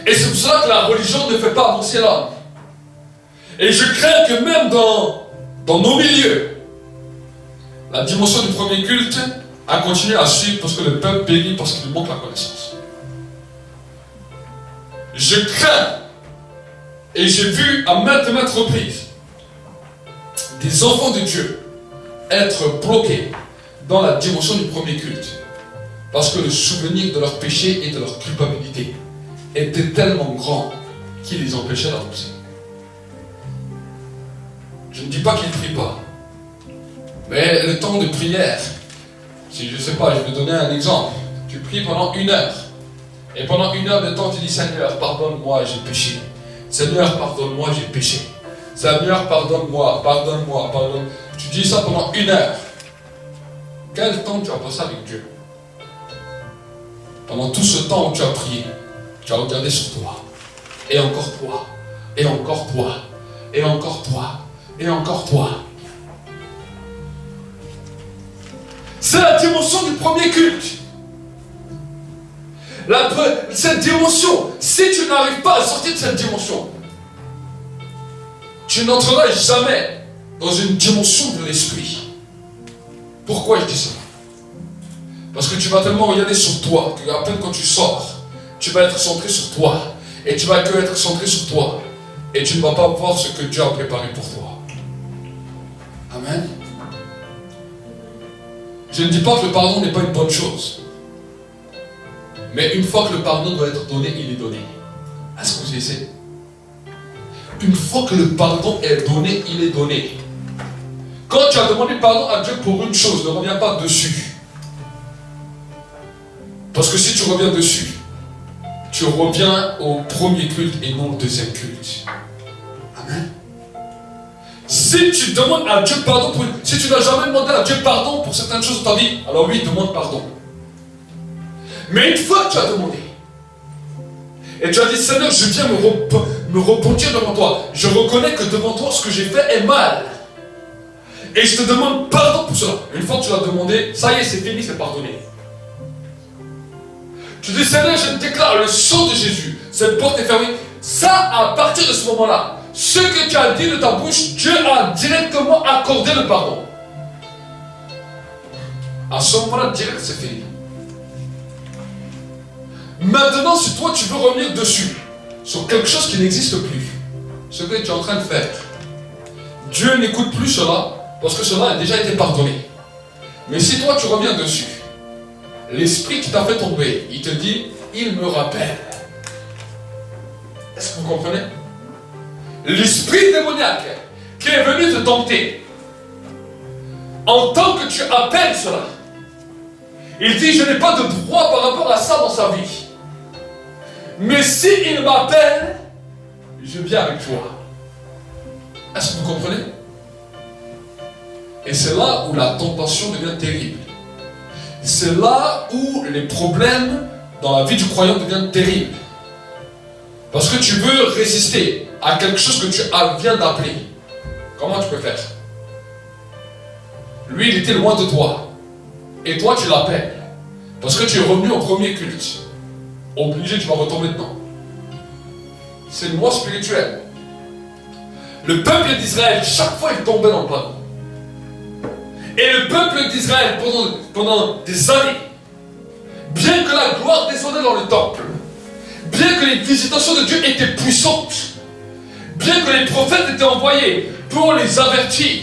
B: Et c'est pour cela que la religion ne fait pas avancer l'homme. Et je crains que même dans nos milieux, la dimension du premier culte a continué à suivre parce que le peuple périt parce qu'il manque la connaissance. Je crains, et j'ai vu à maintes reprises des enfants de Dieu être bloqués dans la dimension du premier culte parce que le souvenir de leur péché et de leur culpabilité était tellement grand qu'il les empêchait d'avancer. Je ne dis pas qu'ils ne prient pas, mais le temps de prière, si je ne sais pas, je vais donner un exemple. Tu pries pendant 1 heure, et pendant 1 heure de temps, tu dis Seigneur, pardonne-moi, j'ai péché. Seigneur, pardonne-moi, j'ai péché. Seigneur, pardonne-moi, pardonne-moi, pardonne. Tu dis ça pendant 1 heure. Quel temps tu as passé avec Dieu? Pendant tout ce temps où tu as prié, tu as regardé sur toi, et encore toi, et encore toi, et encore toi, et encore toi. C'est la dimension du premier culte. Cette dimension, si tu n'arrives pas à sortir de cette dimension, tu n'entreras jamais dans une dimension de l'esprit. Pourquoi je dis ça? Parce que tu vas tellement regarder sur toi qu'à peine quand tu sors, tu vas être centré sur toi. Et tu vas que être centré sur toi. Et tu ne vas pas voir ce que Dieu a préparé pour toi. Amen. Je ne dis pas que le pardon n'est pas une bonne chose. Mais une fois que le pardon doit être donné, il est donné. Est-ce que vous essayez? Une fois que le pardon est donné, il est donné. Quand tu as demandé pardon à Dieu pour une chose, ne reviens pas dessus. Parce que si tu reviens dessus, tu reviens au premier culte et non au deuxième culte. Amen. Si tu demandes à Dieu pardon si tu n'as jamais demandé à Dieu pardon pour certaines choses de ta vie, alors oui, demande pardon. Mais une fois que tu as demandé, et tu as dit, Seigneur, je viens me repentir devant toi. Je reconnais que devant toi, ce que j'ai fait est mal. Et je te demande pardon pour cela. Une fois que tu l'as demandé, ça y est, c'est fini, c'est pardonné. Tu dis, Seigneur, je déclare le sang de Jésus. Cette porte est fermée. Ça, à partir de ce moment-là, ce que tu as dit de ta bouche, Dieu a directement accordé le pardon. À ce moment-là, direct, c'est fini. Maintenant, si toi, tu veux revenir dessus, sur quelque chose qui n'existe plus, ce que tu es en train de faire, Dieu n'écoute plus cela, parce que cela a déjà été pardonné. Mais si toi, tu reviens dessus, l'esprit qui t'a fait tomber, il te dit, il me rappelle. Est-ce que vous comprenez? L'esprit démoniaque qui est venu te tenter, en tant que tu appelles cela, il dit, je n'ai pas de droit par rapport à ça dans sa vie. Mais si il m'appelle, je viens avec toi. Est-ce que vous comprenez? Et c'est là où la tentation devient terrible. C'est là où les problèmes dans la vie du croyant deviennent terribles. Parce que tu veux résister à quelque chose que tu viens d'appeler. Comment tu peux faire? Lui, il était loin de toi. Et toi, tu l'appelles. Parce que tu es revenu au premier culte. Obligé, tu vas retomber dedans. C'est une loi spirituelle. Le peuple d'Israël, chaque fois, il tombait dans le panneau. Et le peuple d'Israël, pendant des années, bien que la gloire descendait dans le temple, bien que les visitations de Dieu étaient puissantes, bien que les prophètes étaient envoyés pour les avertir,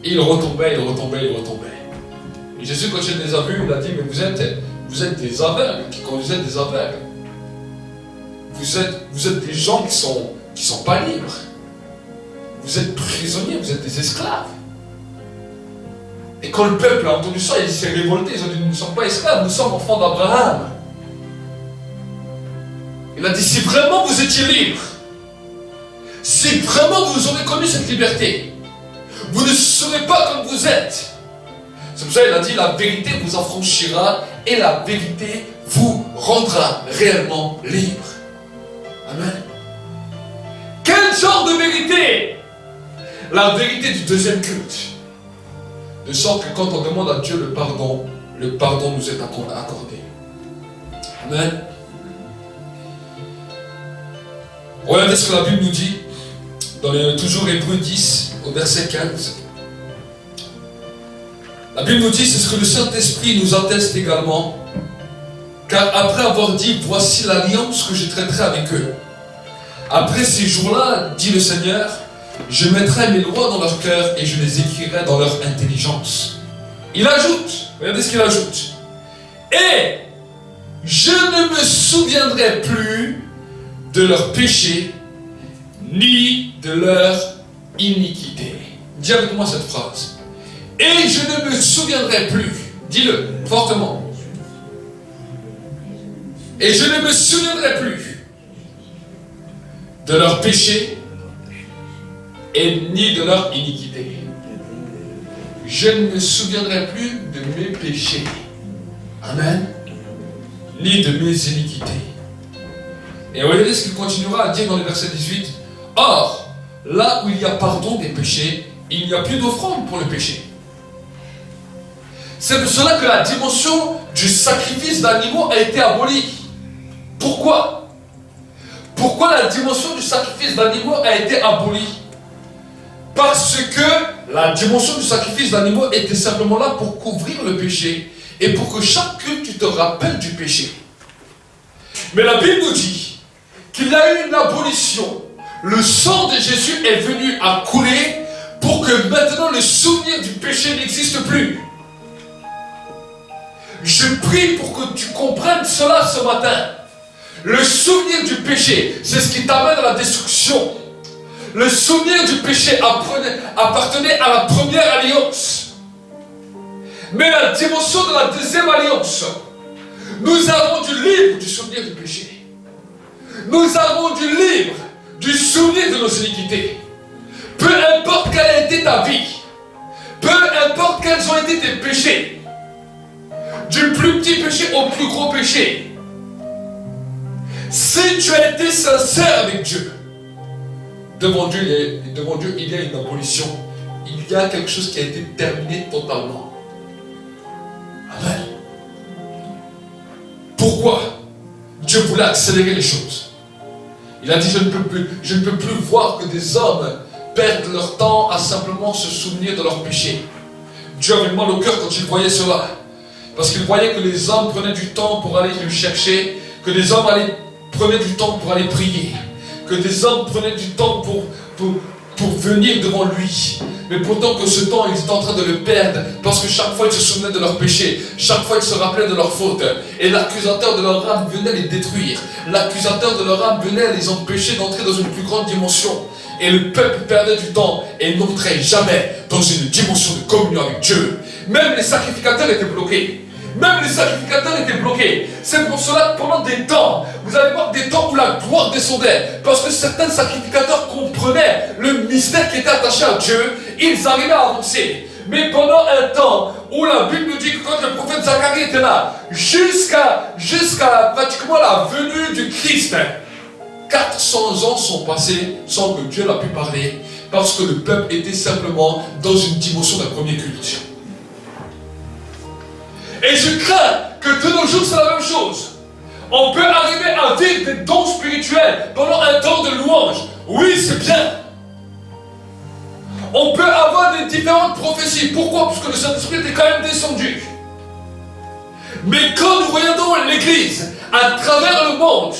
B: ils retombaient, ils retombaient, ils retombaient. Et Jésus, quand il les a vus, il a dit, mais vous êtes des aveugles, qui conduisent des aveugles. Vous êtes des gens qui sont pas libres. Vous êtes prisonniers, vous êtes des esclaves. Et quand le peuple a entendu ça, il s'est révolté. Ils ont dit, nous ne sommes pas esclaves, nous sommes enfants d'Abraham. Il a dit, si vraiment vous étiez libres, si vraiment vous aurez connu cette liberté, vous ne serez pas comme vous êtes. C'est pour ça qu'il a dit, la vérité vous affranchira et la vérité vous rendra réellement libre. Amen. Quel genre de vérité? La vérité du deuxième culte. De sorte que quand on demande à Dieu le pardon nous est accordé. Amen. Regardez ce que la Bible nous dit, dans toujours Hébreux 10, au verset 15. La Bible nous dit, c'est ce que le Saint-Esprit nous atteste également, car après avoir dit, voici l'alliance que je traiterai avec eux. Après ces jours-là, dit le Seigneur, je mettrai mes lois dans leur cœur et je les écrirai dans leur intelligence. Il ajoute, regardez ce qu'il ajoute, et je ne me souviendrai plus de leurs péchés ni de leur iniquité. Dis avec moi cette phrase. Et je ne me souviendrai plus, dis-le fortement, et je ne me souviendrai plus de leurs péchés et ni de leur iniquité. Je ne me souviendrai plus de mes péchés. Amen. Ni de mes iniquités. Et regardez ce qu'il continuera à dire dans le verset 18. Or, là où il y a pardon des péchés, il n'y a plus d'offrande pour le péché. C'est pour cela que la dimension du sacrifice d'animaux a été abolie. Pourquoi? Pourquoi la dimension du sacrifice d'animaux a été abolie? Parce que la dimension du sacrifice d'animaux était simplement là pour couvrir le péché et pour que chaque culte tu te rappelles du péché. Mais la Bible nous dit qu'il y a eu une abolition. Le sang de Jésus est venu à couler pour que maintenant le souvenir du péché n'existe plus. Je prie pour que tu comprennes cela ce matin. Le souvenir du péché, c'est ce qui t'amène à la destruction. Le souvenir du péché appartenait à la première alliance. Mais la dimension de la deuxième alliance nous a rendu libres du souvenir du péché. Nous a rendu libres du souvenir de nos iniquités. Peu importe quelle a été ta vie, peu importe quels ont été tes péchés, du du plus petit péché au plus gros péché. Si tu as été sincère avec Dieu, devant Dieu, il y a une abolition. Il y a quelque chose qui a été terminé totalement. Amen. Pourquoi Dieu voulait accélérer les choses? Il a dit, je ne peux plus voir que des hommes perdent leur temps à simplement se souvenir de leurs péchés. Dieu avait mal au cœur quand il voyait cela. Parce qu'il voyait que les hommes prenaient du temps pour aller le chercher, que les hommes prenaient du temps pour aller prier, que des hommes prenaient du temps pour venir devant lui. Mais pourtant que ce temps, ils étaient en train de le perdre, parce que chaque fois ils se souvenaient de leurs péchés, chaque fois ils se rappelaient de leurs fautes, et l'accusateur de leur âme venait les détruire. L'accusateur de leur âme venait les empêcher d'entrer dans une plus grande dimension. Et le peuple perdait du temps et n'entrait jamais dans une dimension de communion avec Dieu. Même les sacrificateurs étaient bloqués. Même les sacrificateurs étaient bloqués. C'est pour cela que pendant des temps, vous allez voir des temps où la gloire descendait. Parce que certains sacrificateurs comprenaient le mystère qui était attaché à Dieu. Ils arrivaient à avancer. Mais pendant un temps où la Bible nous dit que quand le prophète Zacharie était là, jusqu'à pratiquement la venue du Christ, 400 ans sont passés sans que Dieu n'ait pu parler. Parce que le peuple était simplement dans une dimension d'un premier culte. Et je crains que de nos jours c'est la même chose. On peut arriver à vivre des dons spirituels pendant un temps de louange. Oui, c'est bien. On peut avoir des différentes prophéties. Pourquoi? Parce que le Saint-Esprit était quand même descendu. Mais quand nous voyons dans l'Église, à travers le monde,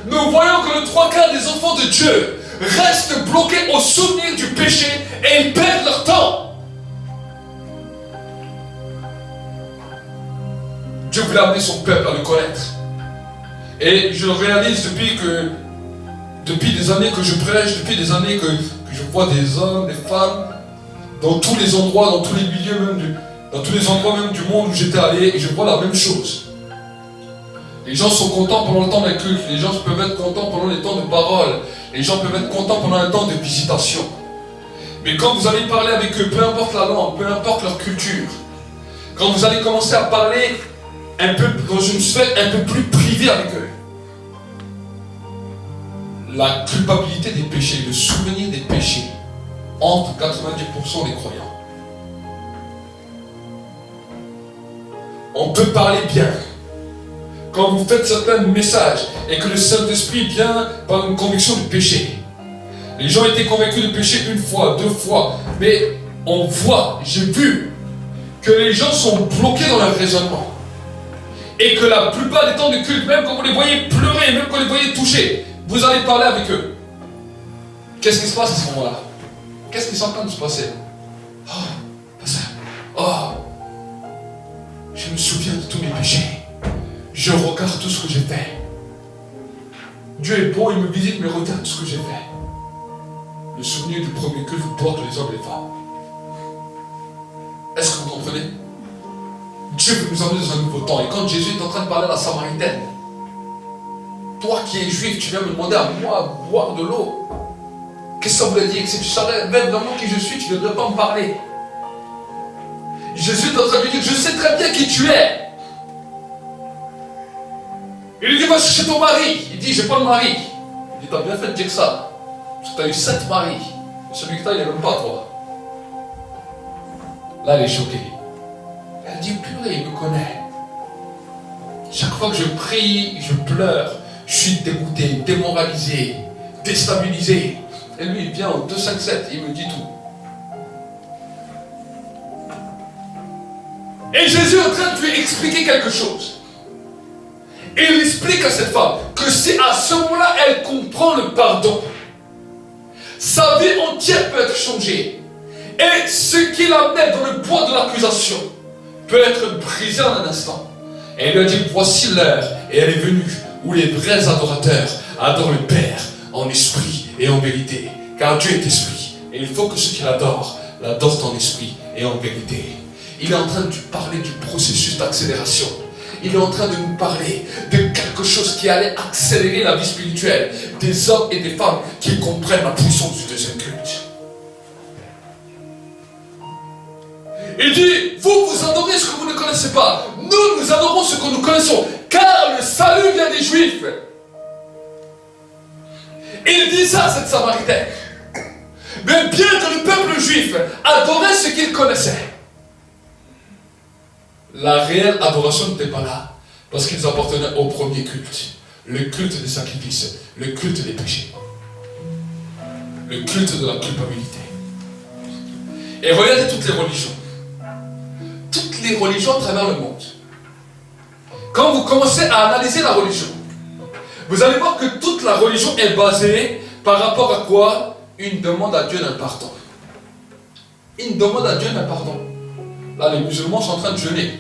B: nous voyons que le 3/4 des enfants de Dieu restent bloqués au souvenir du péché et ils perdent leur temps. Dieu voulait amener son peuple à le connaître. Et je le réalise depuis des années que je prêche, depuis des années que je vois des hommes, des femmes, dans tous les endroits, dans tous les milieux, dans tous les endroits même du monde où j'étais allé, et je vois la même chose. Les gens sont contents pendant le temps des cultes, les gens peuvent être contents pendant les temps de parole, les gens peuvent être contents pendant un temps de visitation. Mais quand vous allez parler avec eux, peu importe la langue, peu importe leur culture, quand vous allez commencer à parler un peu dans une sphère un peu plus privée avec eux, la culpabilité des péchés, le souvenir des péchés entre 90% des croyants. On peut parler bien. Quand vous faites certains messages et que le Saint-Esprit vient par une conviction du péché. Les gens étaient convaincus du péché une fois, 2 fois, mais on voit, j'ai vu que les gens sont bloqués dans leur raisonnement. Et que la plupart des temps de culte, même quand vous les voyez pleurer, même quand vous les voyez toucher, vous allez parler avec eux. Qu'est-ce qui se passe à ce moment-là? Qu'est-ce qui est en train de se passer? Je me souviens de tous mes péchés. Je regarde tout ce que j'ai fait. Dieu est bon, il me visite, mais regarde tout ce que j'ai fait. Le souvenir du premier culte vous porte les hommes et les femmes. Est-ce que vous comprenez? Dieu veut nous emmener dans un nouveau temps. Et quand Jésus est en train de parler à la Samaritaine, toi qui es juif, tu viens me demander à moi de boire de l'eau. Qu'est-ce que ça voulait dire? Que si tu savais vraiment qui je suis, tu ne devrais pas me parler. Jésus est en train de lui dire, je sais très bien qui tu es. Il lui dit, va chercher ton mari. Il dit, j'ai pas de mari. Il dit, t'as bien fait de dire ça. Parce que t'as eu 7 maris. Celui que t'as, il n'est même pas toi. Là, elle est choquée. Elle dit, purée, il me connaît. Chaque fois que je prie, je pleure. Je suis dégoûté, démoralisé, déstabilisé. Et lui, il vient au 257, il me dit tout. Et Jésus est en train de lui expliquer quelque chose. Et il explique à cette femme que si à ce moment-là, elle comprend le pardon, sa vie entière peut être changée. Et ce qui la met dans le poids de l'accusation peut être brisé en un instant. Et il lui a dit, voici l'heure, et elle est venue, où les vrais adorateurs adorent le Père en esprit et en vérité. Car Dieu est esprit, et il faut que ceux qui l'adorent en esprit et en vérité. Il est en train de parler du processus d'accélération. Il est en train de nous parler de quelque chose qui allait accélérer la vie spirituelle des hommes et des femmes qui comprennent la puissance du deuxième culte. Il dit, vous adorez ce que vous ne connaissez pas. nous adorons ce que nous connaissons, car le salut vient des Juifs. Il dit ça à cette Samaritaine. Mais bien que le peuple juif adorait ce qu'il connaissait, la réelle adoration n'était pas là, parce qu'ils appartenaient au premier culte, le culte des sacrifices, le culte des péchés, le culte de la culpabilité. Et regardez toutes les religions à travers le monde. Quand vous commencez à analyser la religion, vous allez voir que toute la religion est basée par rapport à quoi? Une demande à Dieu d'un pardon. Une demande à Dieu d'un pardon. Là, les musulmans sont en train de jeûner.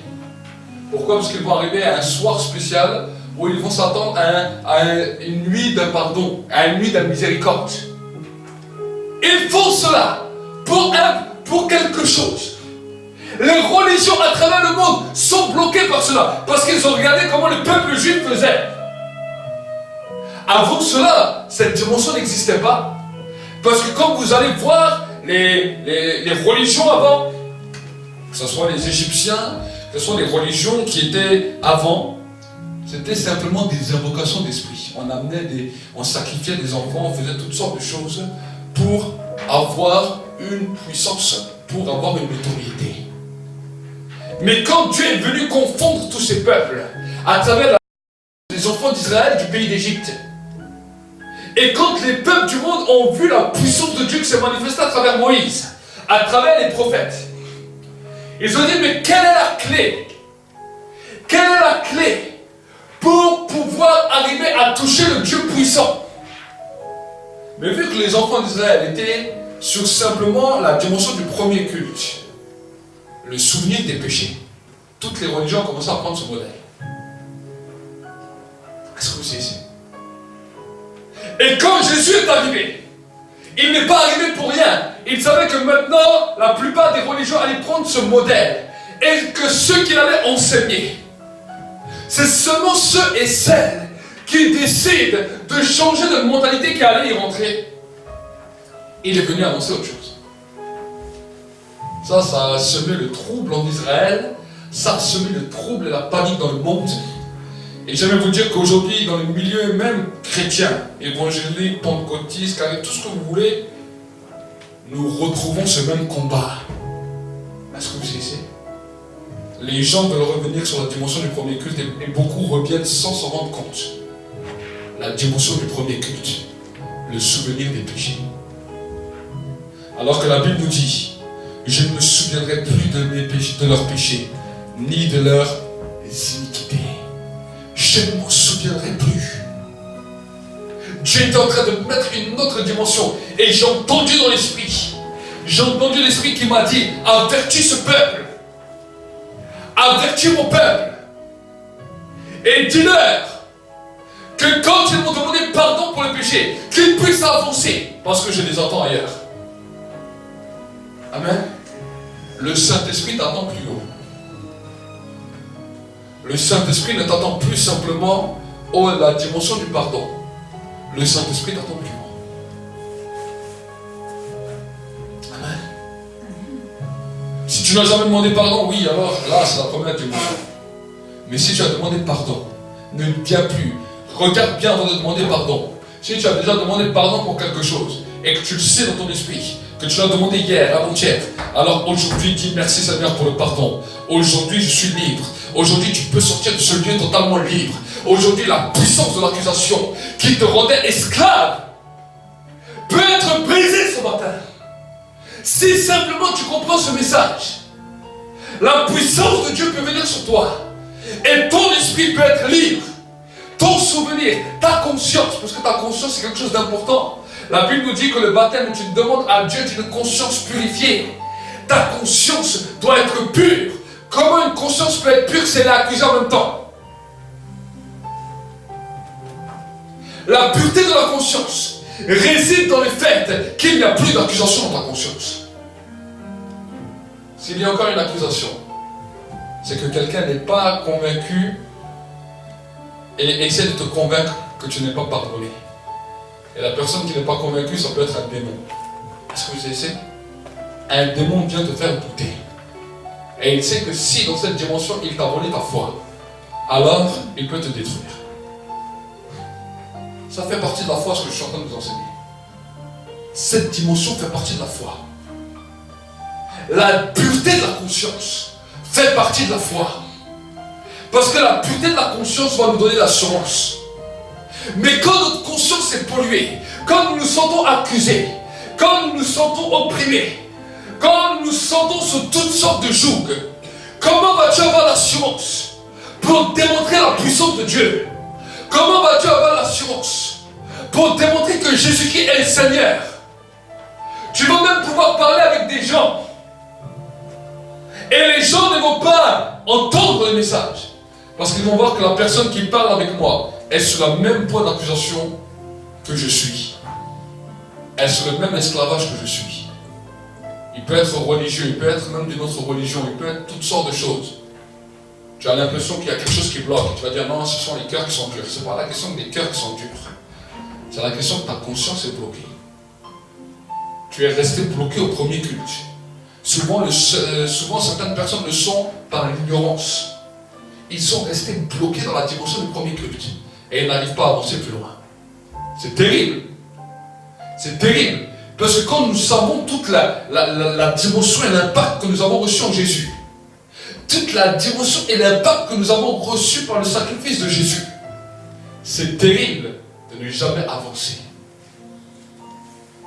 B: Pourquoi? Parce qu'ils vont arriver à un soir spécial où ils vont s'attendre à une nuit de pardon, à une nuit de miséricorde. Ils font cela pour quelque chose. Les religions à travers le monde sont bloquées par cela, parce qu'ils ont regardé comment le peuple juif faisait. Avant cela, cette dimension n'existait pas. Parce que quand vous allez voir les religions avant, que ce soit les Égyptiens, que ce soit les religions qui étaient avant, c'était simplement des invocations d'esprit. On sacrifiait des enfants, on faisait toutes sortes de choses pour avoir une puissance, pour avoir une autorité. Mais quand Dieu est venu confondre tous ces peuples à travers les enfants d'Israël du pays d'Égypte, et quand les peuples du monde ont vu la puissance de Dieu qui s'est manifestée à travers Moïse, à travers les prophètes, ils ont dit, mais quelle est la clé? Quelle est la clé pour pouvoir arriver à toucher le Dieu puissant? Mais vu que les enfants d'Israël étaient sur simplement la dimension du premier culte, le souvenir des péchés, toutes les religions ont commencé à prendre ce modèle. Est-ce que vous savez? Et quand Jésus est arrivé, il n'est pas arrivé pour rien. Il savait que maintenant, la plupart des religions allaient prendre ce modèle et que ceux qu'il allait enseigner, c'est seulement ceux et celles qui décident de changer de mentalité qui allaient y rentrer. Il est venu annoncer autre chose. Ça a semé le trouble en Israël, ça a semé le trouble et la panique dans le monde. Et j'aimerais vous dire qu'aujourd'hui, dans le milieu même chrétien, évangélique, pentecôtiste, tout ce que vous voulez, nous retrouvons ce même combat. Est-ce que vous savez? Les gens veulent revenir sur la dimension du premier culte et beaucoup reviennent sans s'en rendre compte. La dimension du premier culte, le souvenir des péchés. Alors que la Bible nous dit, je ne me souviendrai plus de mes péchés, de leurs péchés, ni de leurs iniquités. Je ne m'en souviendrai plus. Dieu est en train de mettre une autre dimension. Et j'ai entendu dans l'esprit. J'ai entendu l'esprit qui m'a dit, avertis ce peuple. Avertis mon peuple. Et dis-leur que quand ils m'ont demandé pardon pour le péché, qu'ils puissent avancer. Parce que je les entends ailleurs. Amen. Le Saint-Esprit t'attend plus haut. Le Saint-Esprit ne t'attend plus simplement la dimension du pardon. Le Saint-Esprit t'attend plus haut. Amen. Si tu n'as jamais demandé pardon, oui, alors là, c'est la première dimension. Mais si tu as demandé pardon, ne viens plus. Regarde bien avant de demander pardon. Si tu as déjà demandé pardon pour quelque chose, et que tu le sais dans ton esprit, que tu l'as demandé hier, avant-hier, alors aujourd'hui, dis merci Seigneur pour le pardon. Aujourd'hui, je suis libre. Aujourd'hui, tu peux sortir de ce lieu totalement libre. Aujourd'hui, la puissance de l'accusation qui te rendait esclave peut être brisée ce matin. Si simplement tu comprends ce message, la puissance de Dieu peut venir sur toi. Et ton esprit peut être libre. Ton souvenir, ta conscience, parce que ta conscience c'est quelque chose d'important. La Bible nous dit que le baptême est une demande à Dieu d'une conscience purifiée. Ta conscience doit être pure. Comment une conscience peut être pure si elle est accusée en même temps? La pureté de la conscience réside dans le fait qu'il n'y a plus d'accusation dans ta conscience. S'il y a encore une accusation, c'est que quelqu'un n'est pas convaincu et essaie de te convaincre que tu n'es pas pardonné. Et la personne qui n'est pas convaincue, ça peut être un démon. Est-ce que vous savez? Un démon vient te faire douter. Et il sait que si dans cette dimension, il t'a volé ta foi, alors il peut te détruire. Ça fait partie de la foi, ce que je suis en train de vous enseigner. Cette dimension fait partie de la foi. La pureté de la conscience fait partie de la foi. Parce que la pureté de la conscience va nous donner l'assurance. Mais quand notre conscience est polluée, quand nous nous sentons accusés, quand nous nous sentons opprimés, quand nous nous sentons sous toutes sortes de jougs, comment vas-tu avoir l'assurance pour démontrer la puissance de Dieu? Comment vas-tu avoir l'assurance pour démontrer que Jésus-Christ est le Seigneur? Tu vas même pouvoir parler avec des gens. Et les gens ne vont pas entendre le message. Parce qu'ils vont voir que la personne qui parle avec moi est sur le même point d'accusation que je suis. Elle est sur le même esclavage que je suis. Il peut être religieux, il peut être même d'une autre religion, il peut être toutes sortes de choses. Tu as l'impression qu'il y a quelque chose qui bloque. Tu vas dire non, ce sont les cœurs qui sont durs. Ce n'est pas la question des cœurs qui sont durs. C'est la question que ta conscience est bloquée. Tu es resté bloqué au premier culte. Souvent, certaines personnes le sont par l'ignorance. Ils sont restés bloqués dans la dimension du premier culte. Et ils n'arrivent pas à avancer plus loin. C'est terrible. C'est terrible. Parce que quand nous savons toute la dimension et l'impact que nous avons reçu en Jésus, toute la dimension et l'impact que nous avons reçu par le sacrifice de Jésus, c'est terrible de ne jamais avancer.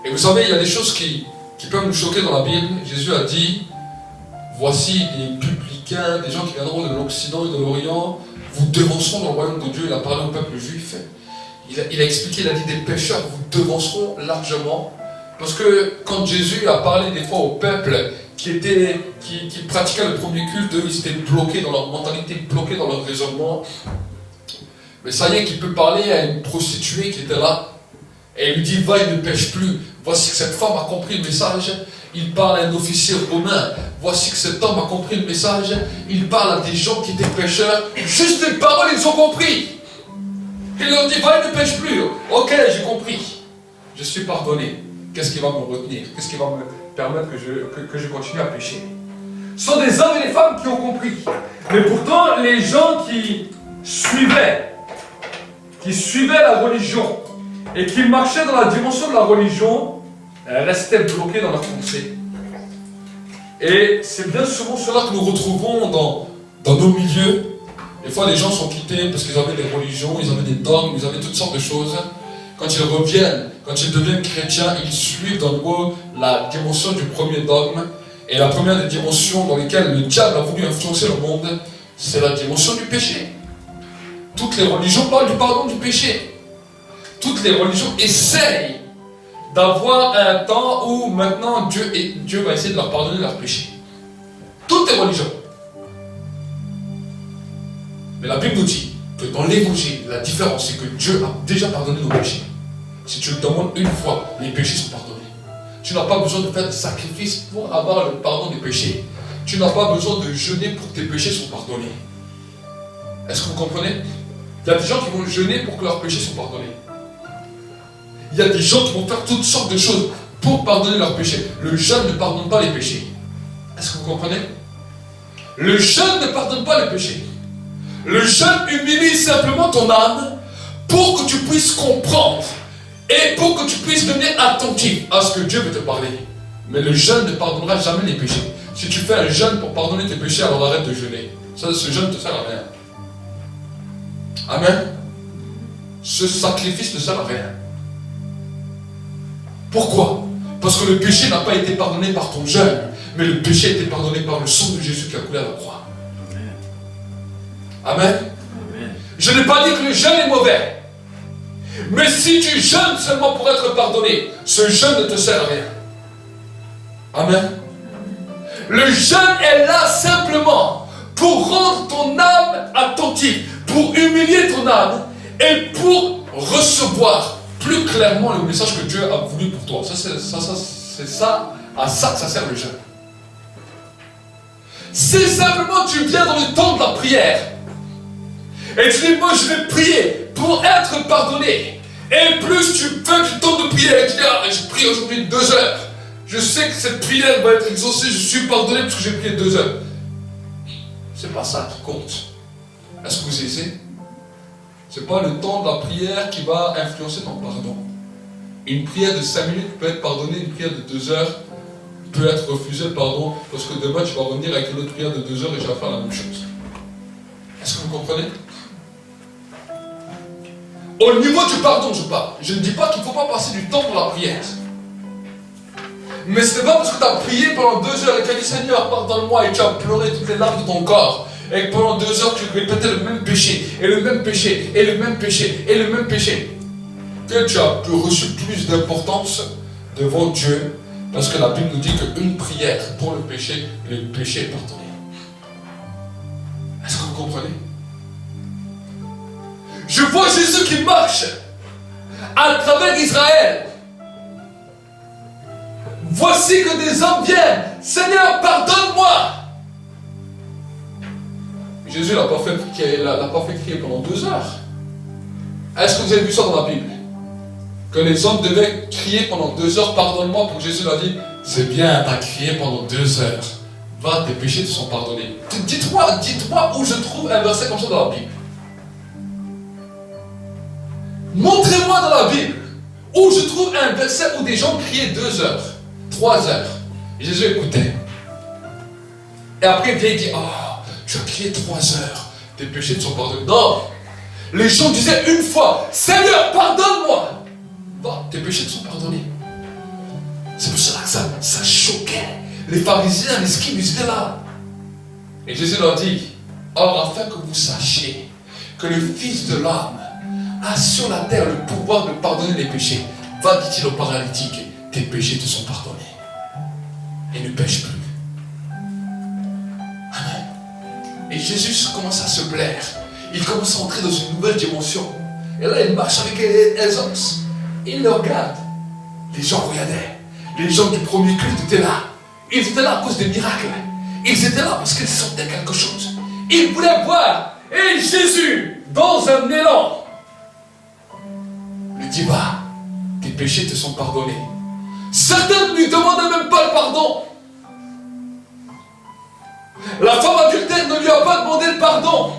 B: Et vous savez, il y a des choses qui peuvent nous choquer dans la Bible. Jésus a dit, voici des publicains, des gens qui viendront de l'Occident et de l'Orient, vous devanceront dans le royaume de Dieu. Il a parlé au peuple juif. Il a expliqué, il a dit des pécheurs vous devanceront largement. Parce que quand Jésus a parlé des fois au peuple qui pratiquaient le premier culte, eux, ils étaient bloqués dans leur mentalité, bloqués dans leur raisonnement. Mais ça y est, qu'il peut parler à une prostituée qui était là. Et il lui dit, va, il ne pêche plus. Voici que cette femme a compris le message. Il parle à un officier romain. Voici que cet homme a compris le message. Il parle à des gens qui étaient pécheurs. Juste les paroles, ils ont compris. Il leur dit, va, il ne pêche plus. Ok, j'ai compris. Je suis pardonné. Qu'est-ce qui va me retenir? Qu'est-ce qui va me permettre que je continue à pécher? Ce sont des hommes et des femmes qui ont compris. Mais pourtant, les gens qui suivaient la religion et qui marchaient dans la dimension de la religion, restaient bloqués dans leur pensée. Et c'est bien souvent cela que nous retrouvons dans nos milieux. Des fois, les gens sont quittés parce qu'ils avaient des religions, ils avaient des dogmes, ils avaient toutes sortes de choses. Quand ils reviennent, quand ils deviennent chrétiens, ils suivent dans le mot la dimension du premier dogme. Et la première des dimensions dans lesquelles le diable a voulu influencer le monde, c'est la dimension du péché. Toutes les religions parlent du pardon du péché. Toutes les religions essayent d'avoir un temps où maintenant Dieu va essayer de leur pardonner leurs péchés. Toutes les religions. Mais la Bible nous dit que dans l'évangile, la différence, c'est que Dieu a déjà pardonné nos péchés. Si tu le demandes une fois, les péchés sont pardonnés. Tu n'as pas besoin de faire de sacrifice pour avoir le pardon des péchés. Tu n'as pas besoin de jeûner pour que tes péchés soient pardonnés. Est-ce que vous comprenez? Il y a des gens qui vont jeûner pour que leurs péchés soient pardonnés. Il y a des gens qui vont faire toutes sortes de choses pour pardonner leurs péchés. Le jeûne ne pardonne pas les péchés. Est-ce que vous comprenez? Le jeûne ne pardonne pas les péchés. Le jeûne humilie simplement ton âme pour que tu puisses comprendre et pour que tu puisses devenir attentif à ce que Dieu veut te parler. Mais le jeûne ne pardonnera jamais les péchés. Si tu fais un jeûne pour pardonner tes péchés, alors arrête de jeûner. Ce jeûne ne te sert à rien. Amen. Ce sacrifice ne sert à rien. Pourquoi? Parce que le péché n'a pas été pardonné par ton jeûne, mais le péché a été pardonné par le sang de Jésus qui a coulé à la croix. Amen. Amen. Je n'ai pas dit que le jeûne est mauvais. Mais si tu jeûnes seulement pour être pardonné, ce jeûne ne te sert à rien. Amen. Le jeûne est là simplement pour rendre ton âme attentive, pour humilier ton âme et pour recevoir plus clairement le message que Dieu a voulu pour toi. C'est ça, à ça que ça sert le jeûne. Si simplement tu viens dans le temps de la prière et tu dis, moi je vais prier pour être pardonné, et plus tu fais du temps de prière et tu dis, ah, je prie aujourd'hui 2 heures, je sais que cette prière va être exaucée, je suis pardonné parce que j'ai prié 2 heures. C'est pas ça qui compte. Est-ce que vous savez? C'est pas le temps de la prière qui va influencer ton pardon. Une prière de 5 minutes peut être pardonnée, une prière de 2 heures peut être refusée, pardon, parce que demain tu vas revenir avec une autre prière de 2 heures et je vais faire la même chose. Est-ce que vous comprenez? Au niveau du pardon, je parle. Je ne dis pas qu'il ne faut pas passer du temps pour la prière. Mais ce n'est pas parce que tu as prié pendant 2 heures et que tu as dit Seigneur, pardonne-moi et tu as pleuré toutes les larmes de ton corps. Et que pendant 2 heures tu répétais le même péché, et le même péché, et le même péché, et le même péché. Que tu as reçu plus d'importance devant Dieu, parce que la Bible nous dit qu'une prière pour le péché est pardonné. Est-ce que vous comprenez? Je vois Jésus qui marche à travers Israël. Voici que des hommes viennent. Seigneur, pardonne-moi. Jésus n'a pas fait crier pendant 2 heures. Est-ce que vous avez vu ça dans la Bible? Que les hommes devaient crier pendant 2 heures, pardonne-moi, pour que Jésus leur dise, c'est bien, tu as crié pendant 2 heures. Va, tes péchés te sont pardonnés. Dites-moi où je trouve un verset comme ça dans la Bible. Montrez-moi dans la Bible où je trouve un verset où des gens criaient 2 heures, 3 heures. Et Jésus écoutait. Et après il vient et dit, tu as crié 3 heures, tes péchés te sont pardonnés. Non, les gens disaient une fois, Seigneur, pardonne-moi. Va, tes péchés te sont pardonnés. C'est pour cela que ça choquait. Les pharisiens, les scribes, ils étaient là. Et Jésus leur dit, or afin que vous sachiez que le Fils de l'homme a sur la terre le pouvoir de pardonner les péchés. Va, dit-il au paralytique, tes péchés te sont pardonnés. Et ne pêche plus. Amen. Et Jésus commence à se plaire. Il commence à entrer dans une nouvelle dimension. Et là, il marche avec aisance. Il le regarde. Les gens regardaient. Les gens du premier culte étaient là. Ils étaient là à cause des miracles. Ils étaient là parce qu'ils sentaient quelque chose. Ils voulaient voir. Et Jésus, dans un élan, lui dit, va, tes péchés te sont pardonnés. Certains ne lui demandaient même pas le pardon. La femme adultère ne lui a pas demandé le pardon.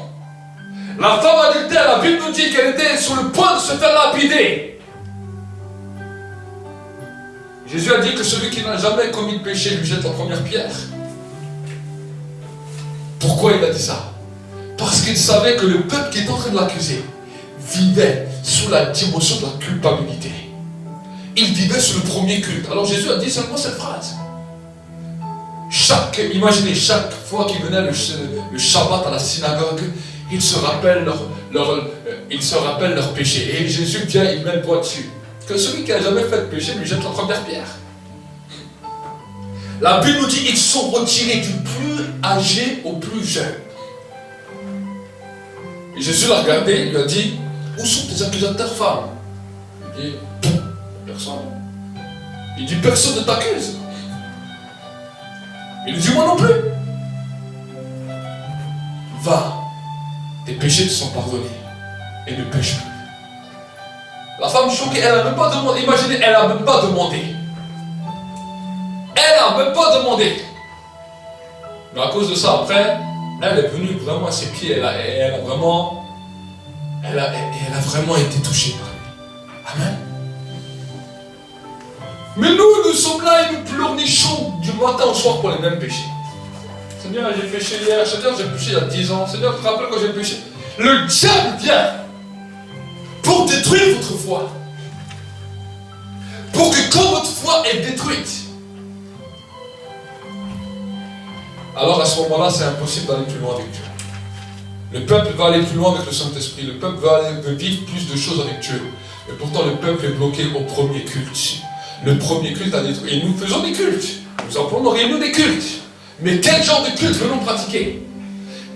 B: La femme adultère, la Bible nous dit qu'elle était sur le point de se faire lapider. Jésus a dit que celui qui n'a jamais commis de péché lui jette la première pierre. Pourquoi il a dit ça? Parce qu'il savait que le peuple qui est en train de l'accuser vivait sous la dimension de la culpabilité. Il vivait sous le premier culte. Alors Jésus a dit seulement cette phrase. Imaginez, chaque fois qu'il venait le Shabbat à la synagogue, ils se rappellent leur péché. Et Jésus vient, il met le doigt dessus. Que celui qui n'a jamais fait de péché lui jette la première pierre. La Bible nous dit qu'ils sont retirés du plus âgé au plus jeune. Et Jésus l'a regardé, il lui a dit, où sont tes accusateurs, femme? Il dit, personne. Il dit, personne ne t'accuse. Il lui dit, moi non plus. Va, tes péchés te sont pardonnés et ne pêche plus. La femme choquée, elle n'a même pas demandé. Imaginez, elle n'a même pas demandé. Elle n'a même pas demandé. Mais à cause de ça, après, elle est venue vraiment à ses pieds. Elle a vraiment été touchée par lui. Amen. Mais nous sommes là et nous pleurnichons du matin au soir pour les mêmes péchés. Seigneur, j'ai péché hier. Seigneur, j'ai péché il y a 10 ans. Seigneur, tu te rappelles quand j'ai péché? Le diable vient pour détruire votre foi. Pour que quand votre foi est détruite, alors à ce moment-là, c'est impossible d'aller plus loin avec Dieu. Le peuple va aller plus loin avec le Saint-Esprit. Le peuple veut vivre plus de choses avec Dieu. Et pourtant, le peuple est bloqué au premier culte. Le premier culte a détruit. Et nous faisons des cultes. Nous appelons nos réunions des cultes. Mais quel genre de culte venons pratiquer?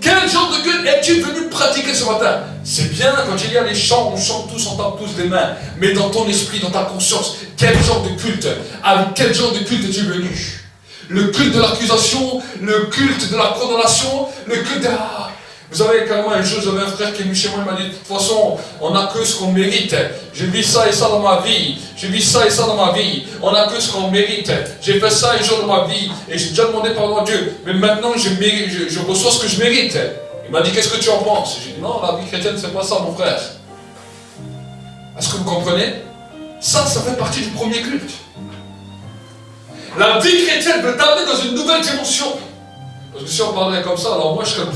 B: Quel genre de culte es-tu venu pratiquer ce matin? C'est bien quand il y a les chants, on chante tous, on tape tous des mains. Mais dans ton esprit, dans ta conscience, quel genre de culte? Avec quel genre de culte es-tu venu? Le culte de l'accusation, le culte de la condamnation, le culte de Vous savez, carrément, un jour, j'avais un frère qui est venu chez moi, il m'a dit, de toute façon, on n'a que ce qu'on mérite. J'ai vu ça et ça dans ma vie. J'ai vu ça et ça dans ma vie. On n'a que ce qu'on mérite. J'ai fait ça un jour dans ma vie. Et j'ai déjà demandé pardon à Dieu. Mais maintenant, je reçois ce que je mérite. Il m'a dit, qu'est-ce que tu en penses? J'ai dit, non, la vie chrétienne, c'est pas ça, mon frère. Est-ce que vous comprenez? Ça fait partie du premier culte. La vie chrétienne veut t'amener dans une nouvelle dimension. Parce que si on parlait comme ça, alors moi je serais le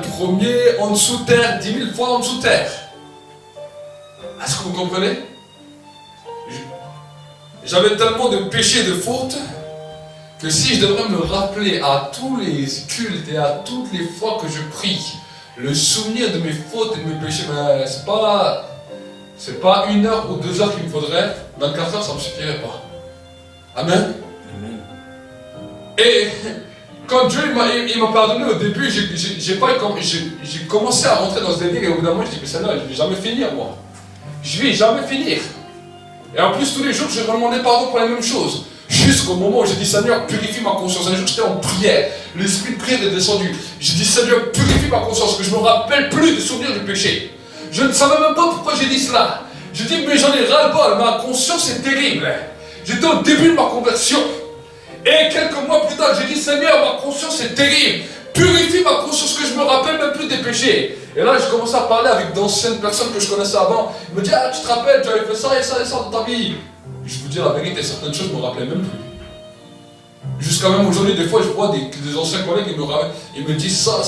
B: premier en dessous de terre, 10 000 fois en dessous de terre. Est-ce que vous comprenez? J'avais tellement de péchés et de fautes que si je devrais me rappeler à tous les cultes et à toutes les fois que je prie, le souvenir de mes fautes et de mes péchés, ben, c'est pas 1 heure ou 2 heures qu'il me faudrait, 24 heures ça ne me suffirait pas. Amen.
C: Amen.
B: Et quand Dieu il m'a pardonné au début, j'ai commencé à rentrer dans ce délire et au bout d'un moment je dis, mais Seigneur, je ne vais jamais finir moi. Je ne vais jamais finir. Et en plus tous les jours je demandais pardon pour la même chose. Jusqu'au moment où j'ai dit, Seigneur, purifie ma conscience. Un jour j'étais en prière, l'esprit de prière est descendu. J'ai dit, Seigneur, purifie ma conscience, que je ne me rappelle plus des souvenirs du péché. Je ne savais même pas pourquoi j'ai dit cela. Je dis, mais j'en ai ras-le-bol, ma conscience est terrible. J'étais au début de ma conversion. Et quelques mois plus tard, j'ai dit, Seigneur, ma conscience est terrible. Purifie ma conscience, que je me rappelle même plus des péchés. Et là, je commençais à parler avec d'anciennes personnes que je connaissais avant. Ils me disaient, ah, tu te rappelles, tu avais fait ça et ça et ça dans ta vie. Je vous dis la vérité, certaines choses, je ne me rappelais même plus. Jusqu'à même aujourd'hui, des fois, je vois des anciens collègues, ils me disent ça.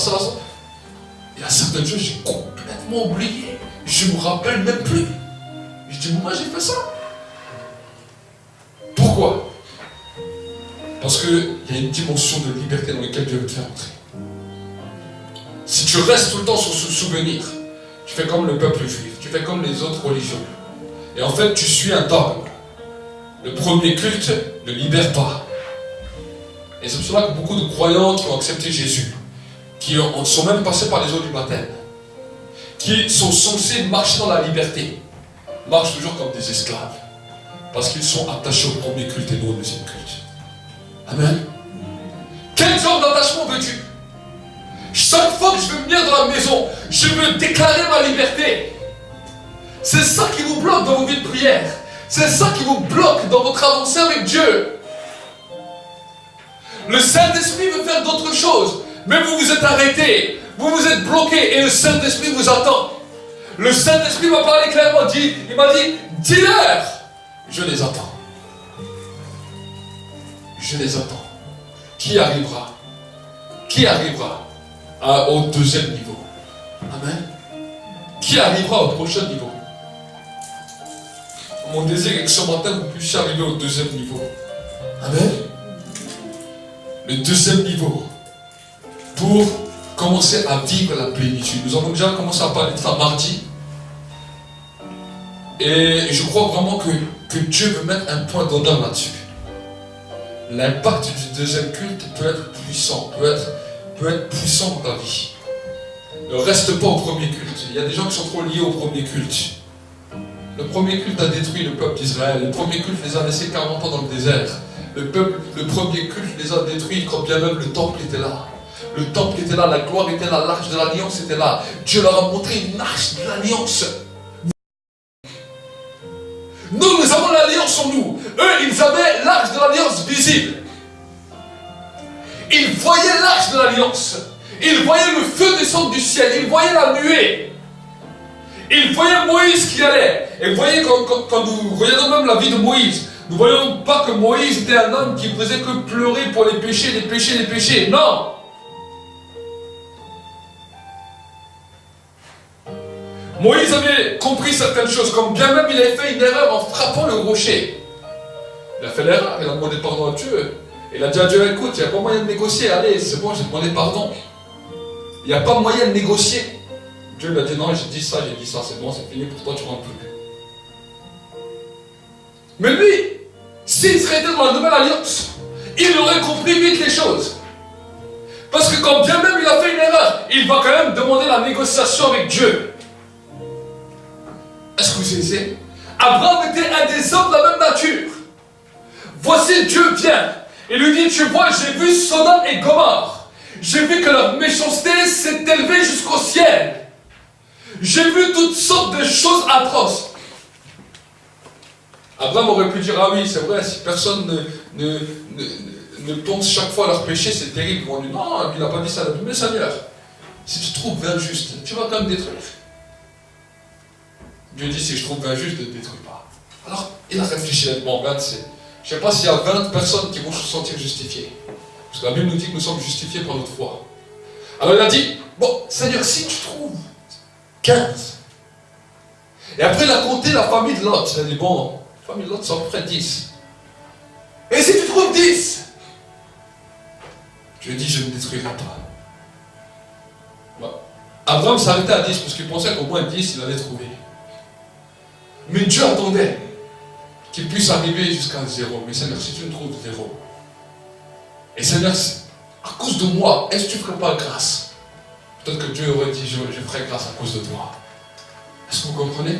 B: Il y a certaines choses, j'ai complètement oublié. Je ne me rappelle même plus. Je dis, moi, j'ai fait ça. Pourquoi? Parce qu'il y a une dimension de liberté dans laquelle Dieu veut te faire entrer. Si tu restes tout le temps sur ce souvenir, tu fais comme le peuple juif, tu fais comme les autres religions. Et en fait, tu suis un dogme. Le premier culte ne libère pas. Et c'est pour cela que beaucoup de croyants qui ont accepté Jésus, qui sont même passés par les eaux du baptême, qui sont censés marcher dans la liberté, marchent toujours comme des esclaves. Parce qu'ils sont attachés au premier culte et non au deuxième culte. Amen. Quel genre d'attachement veux-tu? Chaque fois que je veux venir dans la maison, je veux déclarer ma liberté. C'est ça qui vous bloque dans vos vies de prière. C'est ça qui vous bloque dans votre avancée avec Dieu. Le Saint-Esprit veut faire d'autres choses, mais vous vous êtes arrêté, vous vous êtes bloqué et le Saint-Esprit vous attend. Le Saint-Esprit m'a parlé clairement, il m'a dit, dis-leur, je les attends. Je les attends. Qui arrivera? Qui arrivera au deuxième niveau? Amen. Qui arrivera au prochain niveau? Mon désir est que ce matin vous puissiez arriver au deuxième niveau. Amen. Le deuxième niveau. Pour commencer à vivre la plénitude. Nous avons déjà commencé à parler de ça mardi. Et je crois vraiment que Dieu veut mettre un point d'honneur là-dessus. L'impact du deuxième culte peut être puissant, peut être puissant dans ta vie. Ne reste pas au premier culte. Il y a des gens qui sont trop liés au premier culte. Le premier culte a détruit le peuple d'Israël. Le premier culte les a laissés 40 ans dans le désert. Le premier culte les a détruits quand bien même le temple était là. Le temple était là, la gloire était là, l'arche de l'alliance était là. Dieu leur a montré une arche de l'alliance. Nous avons l'alliance en nous. Eux, ils avaient l'arche de l'alliance visible. Ils voyaient l'arche de l'alliance. Ils voyaient le feu descendre du ciel. Ils voyaient la nuée. Ils voyaient Moïse qui allait. Et vous voyez, quand nous regardons même la vie de Moïse, nous ne voyons pas que Moïse était un homme qui ne faisait que pleurer pour les péchés, les péchés, les péchés. Non. Moïse avait compris certaines choses, comme bien même il avait fait une erreur en frappant le rocher. Il a fait l'erreur, il a demandé pardon à Dieu. Il a dit à Dieu, écoute, il n'y a pas moyen de négocier, allez, c'est bon, j'ai demandé pardon. Il n'y a pas moyen de négocier. Dieu lui a dit, non, j'ai dit ça, c'est bon, c'est fini, pour toi, tu rentres plus. Mais lui, s'il serait été dans la nouvelle alliance, il aurait compris vite les choses. Parce que quand bien même il a fait une erreur, il va quand même demander la négociation avec Dieu. Est-ce que vous savez? Abraham était un des hommes de la même nature. Voici Dieu vient et lui dit, tu vois, j'ai vu Sodome et Gomorrhe. J'ai vu que leur méchanceté s'est élevée jusqu'au ciel. J'ai vu toutes sortes de choses atroces. Abraham aurait pu dire, ah oui, c'est vrai, si personne ne pense chaque fois à leur péché, c'est terrible. Ils vont dire, non, il n'a pas dit ça. Mais Seigneur, si tu trouves injuste, tu vas quand même détruire. Dieu dit, si je trouve injuste, ne détruis pas. Alors, il a réfléchi nettement. Je ne sais pas s'il y a 20 personnes qui vont se sentir justifiées. Parce que la Bible nous dit que nous sommes justifiés par notre foi. Alors il a dit, bon, Seigneur, si tu trouves 15. Et après il a compté la famille de Lot. Il a dit, bon, la famille de Lot, c'est à peu près 10. Et si tu trouves 10, je dis, je ne détruirai pas. Bon. Abraham s'arrêtait à 10 parce qu'il pensait qu'au moins 10, il allait trouver. Mais Dieu attendait qu'il puisse arriver jusqu'à 0. Mais Seigneur, si tu ne trouves 0, et Seigneur, à cause de moi, est-ce que tu ne ferais pas grâce? Peut-être que Dieu aurait dit, je ferai grâce à cause de toi. Est-ce que vous comprenez?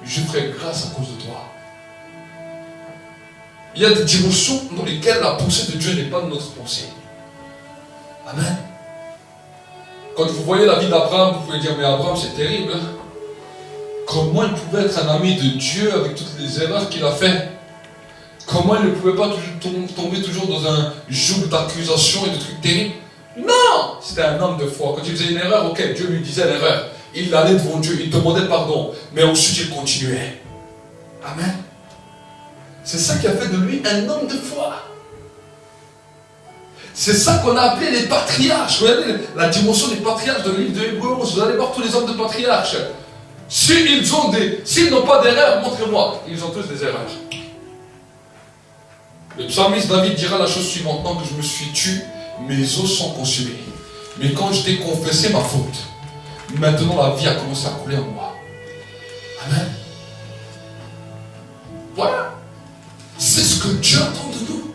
B: Je ferai grâce à cause de toi. Il y a des dimensions dans lesquelles la pensée de Dieu n'est pas de notre pensée. Amen. Quand vous voyez la vie d'Abraham, vous pouvez dire, mais Abraham c'est terrible. Comment il pouvait être un ami de Dieu avec toutes les erreurs qu'il a fait? Comment il ne pouvait pas tomber toujours dans un joug d'accusations et de trucs terribles? Non! C'était un homme de foi. Quand il faisait une erreur, ok, Dieu lui disait l'erreur. Il allait devant Dieu, il demandait pardon. Mais ensuite, il continuait. Amen. C'est ça qui a fait de lui un homme de foi. C'est ça qu'on a appelé les patriarches. Regardez la dimension des patriarches de livre de Hébreux 11. Vous allez voir tous les hommes de patriarches. S'ils n'ont pas d'erreur, montrez-moi. Ils ont tous des erreurs. Le psalmiste David dira la chose suivante: maintenant que je me suis tué, mes os sont consumés. Mais quand je t'ai confessé ma faute, maintenant la vie a commencé à couler en moi. Amen. Voilà. C'est ce que Dieu attend de nous.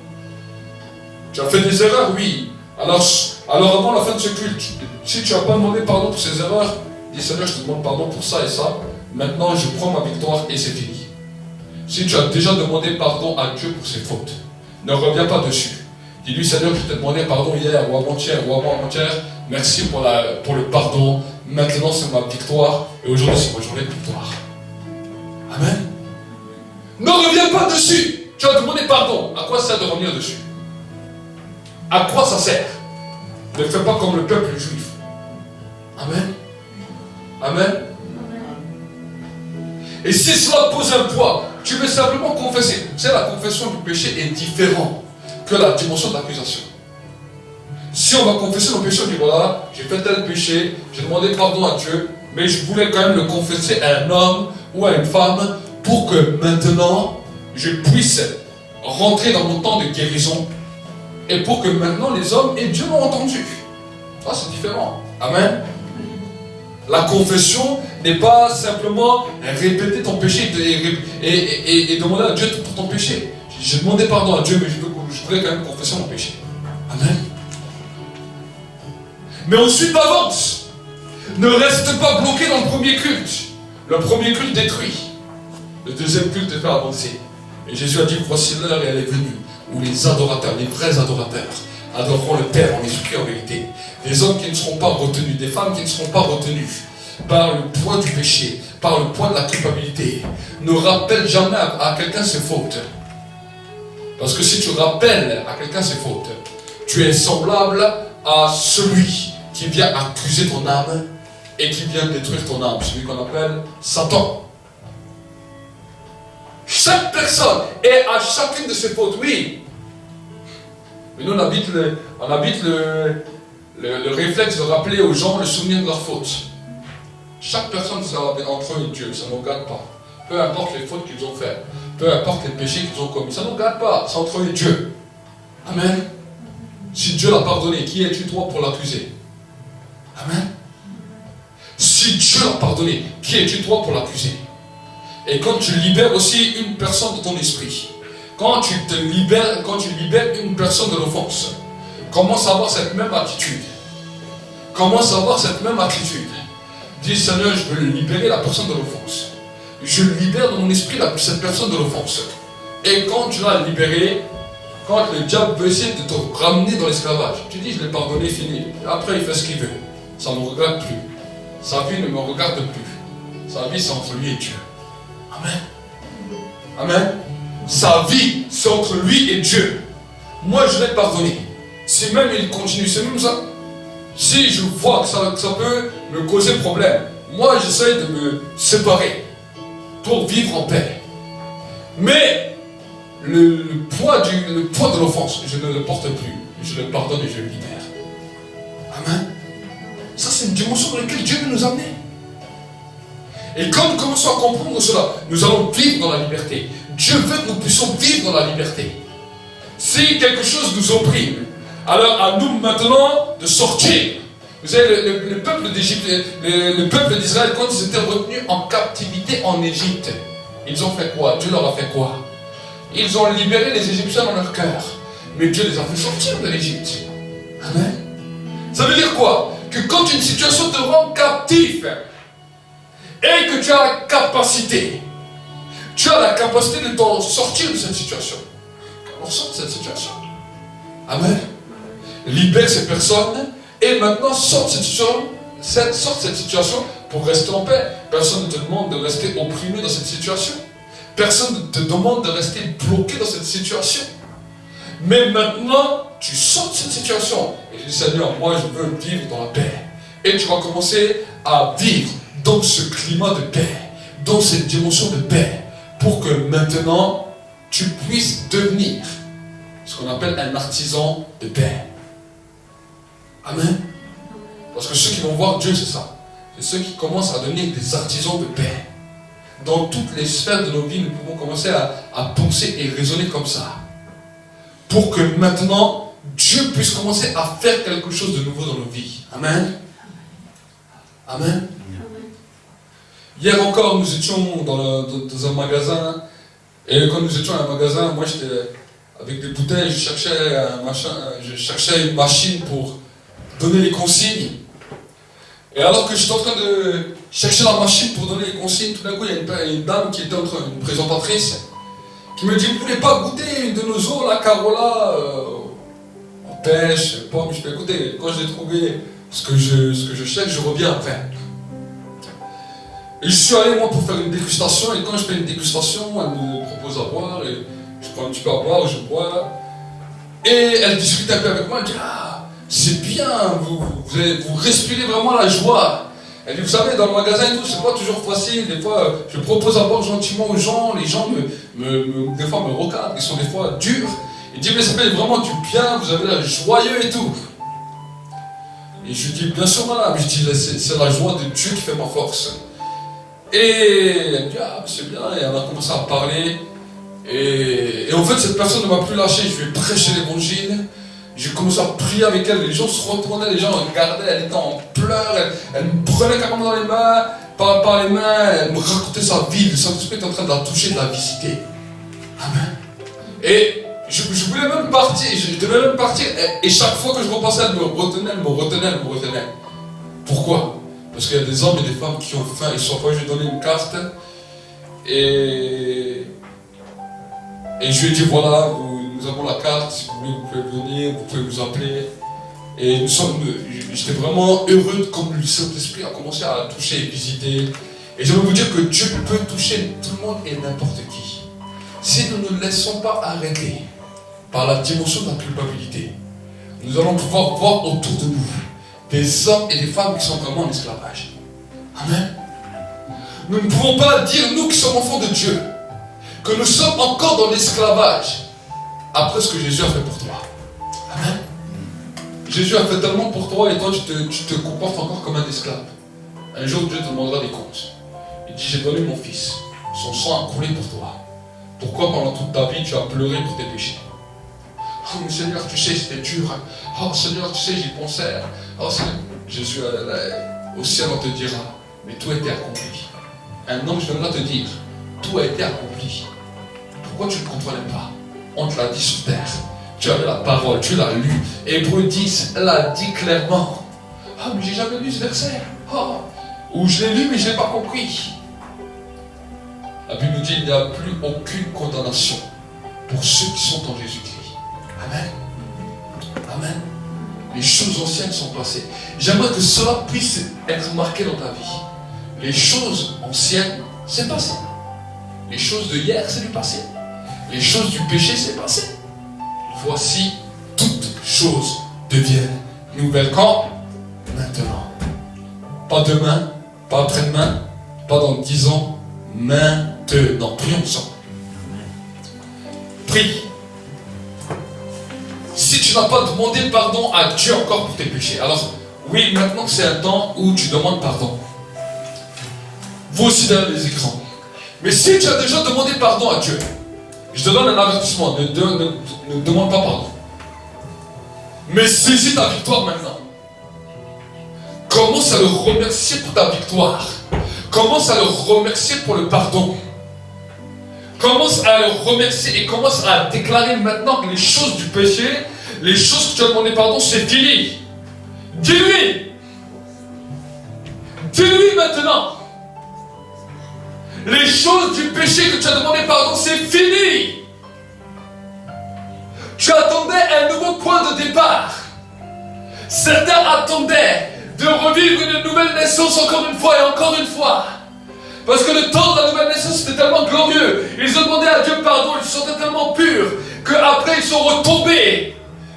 B: Tu as fait des erreurs, oui. Alors avant la fin de ce culte, si tu n'as pas demandé pardon pour ces erreurs, dis Seigneur, je te demande pardon pour ça et ça. Maintenant, je prends ma victoire et c'est fini. Si tu as déjà demandé pardon à Dieu pour ses fautes, ne reviens pas dessus. Dis-lui, Seigneur, je t'ai demandé pardon hier ou avant-hier ou avant-hier. Merci pour le pardon. Maintenant, c'est ma victoire. Et aujourd'hui, c'est ma journée de victoire. Amen. Ne reviens pas dessus. Tu as demandé pardon. À quoi ça sert de revenir dessus? À quoi ça sert? Ne fais pas comme le peuple juif. Amen. Amen. Et si cela pose un poids, tu veux simplement confesser. Tu sais, la confession du péché est différente que la dimension de l'accusation. Si on va confesser nos péchés, on dit voilà, j'ai fait tel péché, j'ai demandé pardon à Dieu, mais je voulais quand même le confesser à un homme ou à une femme pour que maintenant je puisse rentrer dans mon temps de guérison et pour que maintenant les hommes et Dieu l'ont entendu. Ça, c'est différent. Amen. La confession n'est pas simplement répéter ton péché et demander à Dieu pour ton péché. J'ai demandé pardon à Dieu, mais je voulais quand même confesser mon péché. Amen. Mais ensuite avance. Ne reste pas bloqué dans le premier culte. Le premier culte détruit. Le deuxième culte te fait avancer. Et Jésus a dit, voici l'heure et elle est venue, où les adorateurs, les vrais adorateurs, adoreront le Père en esprit et en vérité. Des hommes qui ne seront pas retenus, des femmes qui ne seront pas retenues par le poids du péché, par le poids de la culpabilité. Ne rappelle jamais à quelqu'un ses fautes. Parce que si tu rappelles à quelqu'un ses fautes, tu es semblable à celui qui vient accuser ton âme et qui vient détruire ton âme, celui qu'on appelle Satan. Chaque personne est à chacune de ses fautes, oui. Mais nous, on habite le réflexe de rappeler aux gens le souvenir de leurs fautes. Chaque personne, ça entre eux et Dieu, ça ne nous regarde pas. Peu importe les fautes qu'ils ont faites, peu importe les péchés qu'ils ont commis, ça ne nous regarde pas, c'est entre eux et Dieu. Amen. Si Dieu l'a pardonné, qui es-tu toi pour l'accuser? Amen. Si Dieu l'a pardonné, qui es-tu toi pour l'accuser? Et quand tu libères aussi une personne de ton esprit, quand tu libères une personne de l'offense, commence à avoir cette même attitude. Commence à avoir cette même attitude. Dis Seigneur, je veux libérer la personne de l'offense. Je libère dans mon esprit cette personne de l'offense. Et quand tu l'as libérée, quand le diable veut essayer de te ramener dans l'esclavage, tu dis je l'ai pardonné, fini. Après il fait ce qu'il veut. Ça ne me regarde plus. Sa vie ne me regarde plus. Sa vie c'est entre lui et Dieu. Amen. Amen. Sa vie c'est entre lui et Dieu. Moi je l'ai pardonné. Si même il continue, c'est même ça. Si je vois que ça peut me causer problème, moi j'essaie de me séparer pour vivre en paix. Mais le poids de l'offense, je ne le porte plus. Je le pardonne et je le libère. Amen. Ça c'est une dimension dans laquelle Dieu veut nous amener. Et quand nous commençons à comprendre cela, nous allons vivre dans la liberté. Dieu veut que nous puissions vivre dans la liberté. Si quelque chose nous opprime, alors à nous maintenant de sortir. Vous savez, le peuple d'Égypte, le peuple d'Israël, quand ils étaient retenus en captivité en Égypte, ils ont fait quoi? Dieu leur a fait quoi? Ils ont libéré les Égyptiens dans leur cœur. Mais Dieu les a fait sortir de l'Égypte. Amen. Ça veut dire quoi? Que quand une situation te rend captif et que tu as la capacité de t'en sortir de cette situation. On sort de cette situation. Amen. Libère ces personnes et maintenant sort de cette situation pour rester en paix. Personne ne te demande de rester opprimé dans cette situation. Personne ne te demande de rester bloqué dans cette situation. Mais maintenant, tu sors de cette situation. Et tu dis, Seigneur, moi je veux vivre dans la paix. Et tu vas commencer à vivre dans ce climat de paix, dans cette dimension de paix, pour que maintenant, tu puisses devenir ce qu'on appelle un artisan de paix. Amen. Parce que ceux qui vont voir Dieu, c'est ça. C'est ceux qui commencent à devenir des artisans de paix. Dans toutes les sphères de nos vies, nous pouvons commencer à penser et raisonner comme ça. Pour que maintenant, Dieu puisse commencer à faire quelque chose de nouveau dans nos vies. Amen. Amen. Hier encore, nous étions dans un magasin. Et quand nous étions dans un magasin, moi j'étais avec des bouteilles, je cherchais une machine pour donner les consignes. Et alors que j'étais en train de chercher la machine pour donner les consignes, tout d'un coup, il y a une dame qui était une présentatrice, qui me dit, vous ne voulez pas goûter une de nos eaux, la Carola, en pêche, pomme? Je fais, écoutez, quand j'ai trouvé ce que je cherche, je reviens après. Et je suis allé, moi, pour faire une dégustation, et quand je fais une dégustation, elle me propose à boire, et je prends un petit peu à boire, je bois, et elle discute un peu avec moi, elle dit, ah, c'est bien, vous respirez vraiment la joie. Elle dit, vous savez, dans le magasin et tout, c'est pas toujours facile. Des fois, je propose à boire gentiment aux gens, les gens des fois me regardent, ils sont des fois durs. Il dit, mais ça fait vraiment du bien, vous avez l'air joyeux et tout. Et je lui dis, bien sûr, madame, je dis, c'est la joie de Dieu qui fait ma force. Et elle me dit, ah, c'est bien, et on a commencé à parler. Et en fait, cette personne ne m'a plus lâché, je lui ai prêché l'évangile. J'ai commencé à prier avec elle, les gens se retournaient, les gens regardaient, elle était en pleurs, elle me prenait carrément dans les mains, par les mains, elle me racontait sa vie, le Saint-Esprit était en train de la toucher, de la visiter. Amen. Et je voulais même partir, je devais même partir, et chaque fois que je repassais, elle me retenait. Pourquoi? Parce qu'il y a des hommes et des femmes qui ont faim, ils sont pas, je lui ai donné une carte, et je lui ai dit, voilà, nous avons la carte, si vous voulez, vous pouvez venir, vous pouvez nous appeler. Et j'étais vraiment heureux comme le Saint-Esprit a commencé à toucher et visiter. Et je veux vous dire que Dieu peut toucher tout le monde et n'importe qui. Si nous ne laissons pas arrêter par la dimension de la culpabilité, nous allons pouvoir voir autour de nous des hommes et des femmes qui sont vraiment en esclavage. Amen. Nous ne pouvons pas dire, nous qui sommes enfants de Dieu, que nous sommes encore dans l'esclavage après ce que Jésus a fait pour toi. Amen. Jésus a fait tellement pour toi et toi tu te comportes encore comme un esclave. Un jour Dieu te demandera des comptes. Il dit, j'ai donné mon fils, son sang a coulé pour toi. Pourquoi pendant toute ta vie tu as pleuré pour tes péchés? Oh mais Seigneur, tu sais c'était dur. Oh Seigneur, tu sais j'y pensais. Oh Seigneur, Jésus au ciel on te dira, mais tout a été accompli. Un ange viendra te dire, tout a été accompli. Pourquoi tu ne comprenais pas? On te l'a dit sur terre. Tu avais la parole, tu l'as lu. Hébreux 10, elle a dit clairement. Ah, mais j'ai jamais lu ce verset. Oh. Ou je l'ai lu, mais je n'ai pas compris. La Bible nous dit qu'il n'y a plus aucune condamnation pour ceux qui sont en Jésus-Christ. Amen. Amen. Les choses anciennes sont passées. J'aimerais que cela puisse être marqué dans ta vie. Les choses anciennes, c'est passé. Les choses de hier, c'est du passé. Les choses du péché, c'est passé. Voici, toutes choses deviennent nouvelles. Quand? Maintenant. Pas demain, pas après-demain, pas dans 10 ans. Maintenant. Prions ensemble. Prie. Si tu n'as pas demandé pardon à Dieu encore pour tes péchés, alors oui, maintenant c'est un temps où tu demandes pardon. Vous aussi derrière les écrans. Mais si tu as déjà demandé pardon à Dieu, je te donne un avertissement, ne demande pas pardon. Mais saisis ta victoire maintenant. Commence à le remercier pour ta victoire. Commence à le remercier pour le pardon. Commence à le remercier et commence à déclarer maintenant que les choses du péché, les choses que tu as demandé pardon, c'est fini. Dis-lui. Dis-lui maintenant. Les choses du péché que tu as demandé pardon, c'est fini. Tu attendais un nouveau point de départ. Certains attendaient de revivre une nouvelle naissance encore une fois et encore une fois. Parce que le temps de la nouvelle naissance était tellement glorieux. Ils ont demandé à Dieu pardon, ils se sentaient tellement purs qu'après ils sont retombés.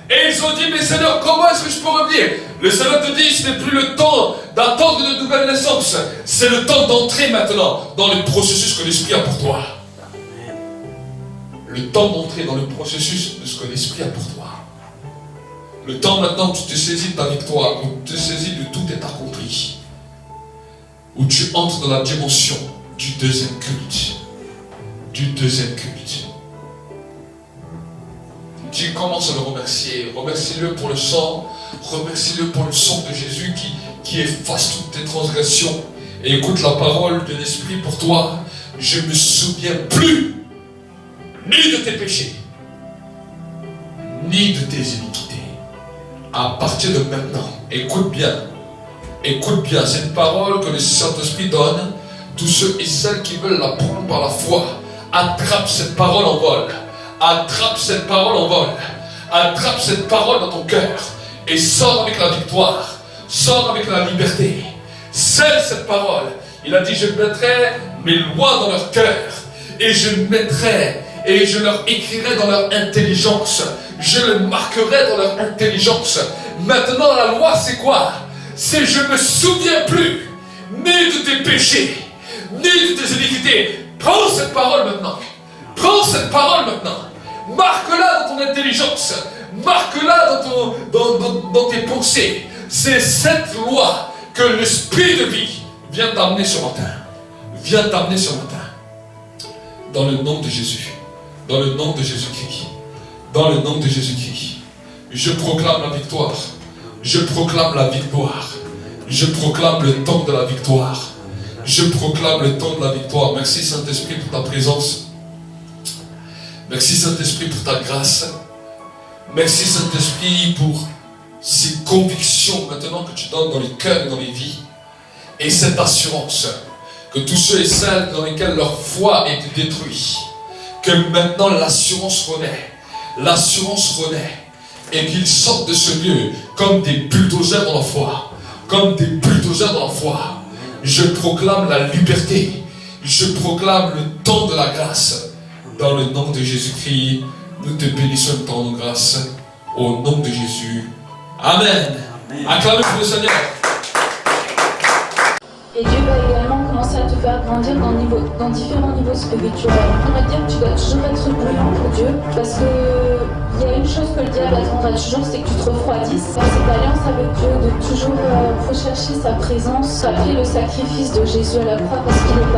B: Et ils ont dit, mais Seigneur, comment est-ce que je peux revenir? Le Seigneur te dit, ce n'est plus le temps d'attendre une nouvelle naissance. C'est le temps d'entrer maintenant dans le processus que l'Esprit a pour toi. Le temps d'entrer dans le processus de ce que l'Esprit a pour toi. Le temps maintenant où tu te saisis de ta victoire, où tu te saisis de tout est accompli. Où tu entres dans la dimension du deuxième culte. Du deuxième culte. Tu commences à le remercier. Remercie-le pour le sang. Remercie-le pour le sang de Jésus qui efface toutes tes transgressions. Et écoute la parole de l'Esprit pour toi. Je ne me souviens plus ni de tes péchés, ni de tes iniquités. À partir de maintenant, écoute bien, c'est une parole que le Saint-Esprit donne. Tous ceux et celles qui veulent la prendre par la foi, attrape cette parole en vol. Attrape cette parole en vol. Attrape cette parole dans ton cœur et sors avec la victoire, sors avec la liberté. Scelle cette parole. Il a dit, je mettrai mes lois dans leur cœur et je mettrai et je leur écrirai dans leur intelligence. Je le marquerai dans leur intelligence. Maintenant, la loi, c'est quoi? C'est je ne me souviens plus ni de tes péchés, ni de tes iniquités. Prends cette parole maintenant. Prends cette parole maintenant. Marque-la dans ton intelligence. Marque-la dans tes pensées. C'est cette loi que l'esprit de vie vient t'amener ce matin. Vient t'amener ce matin. Dans le nom de Jésus. Dans le nom de Jésus-Christ. Dans le nom de Jésus-Christ. Je proclame la victoire. Je proclame la victoire. Je proclame le temps de la victoire. Je proclame le temps de la victoire. Merci Saint-Esprit pour ta présence. Merci Saint-Esprit pour ta grâce. Merci Saint-Esprit pour ces convictions maintenant que tu donnes dans les cœurs et dans les vies. Et cette assurance que tous ceux et celles dans lesquels leur foi a été détruite, que maintenant l'assurance renaît. L'assurance renaît. Et qu'ils sortent de ce lieu comme des bulldozers dans la foi. Comme des bulldozers dans la foi. Je proclame la liberté. Je proclame le temps de la grâce. Dans le nom de Jésus-Christ, nous te bénissons le temps de grâce. Au nom de Jésus. Amen. Acclamez pour le Seigneur.
A: Et Dieu va également commencer à te faire grandir dans différents niveaux spirituels. On va dire que tu dois toujours être brûlant pour Dieu, parce que il y a une chose que le diable attendra toujours, c'est que tu te refroidisses. Dans cette alliance avec Dieu, de toujours rechercher sa présence, après le sacrifice de Jésus à la croix, parce qu'il est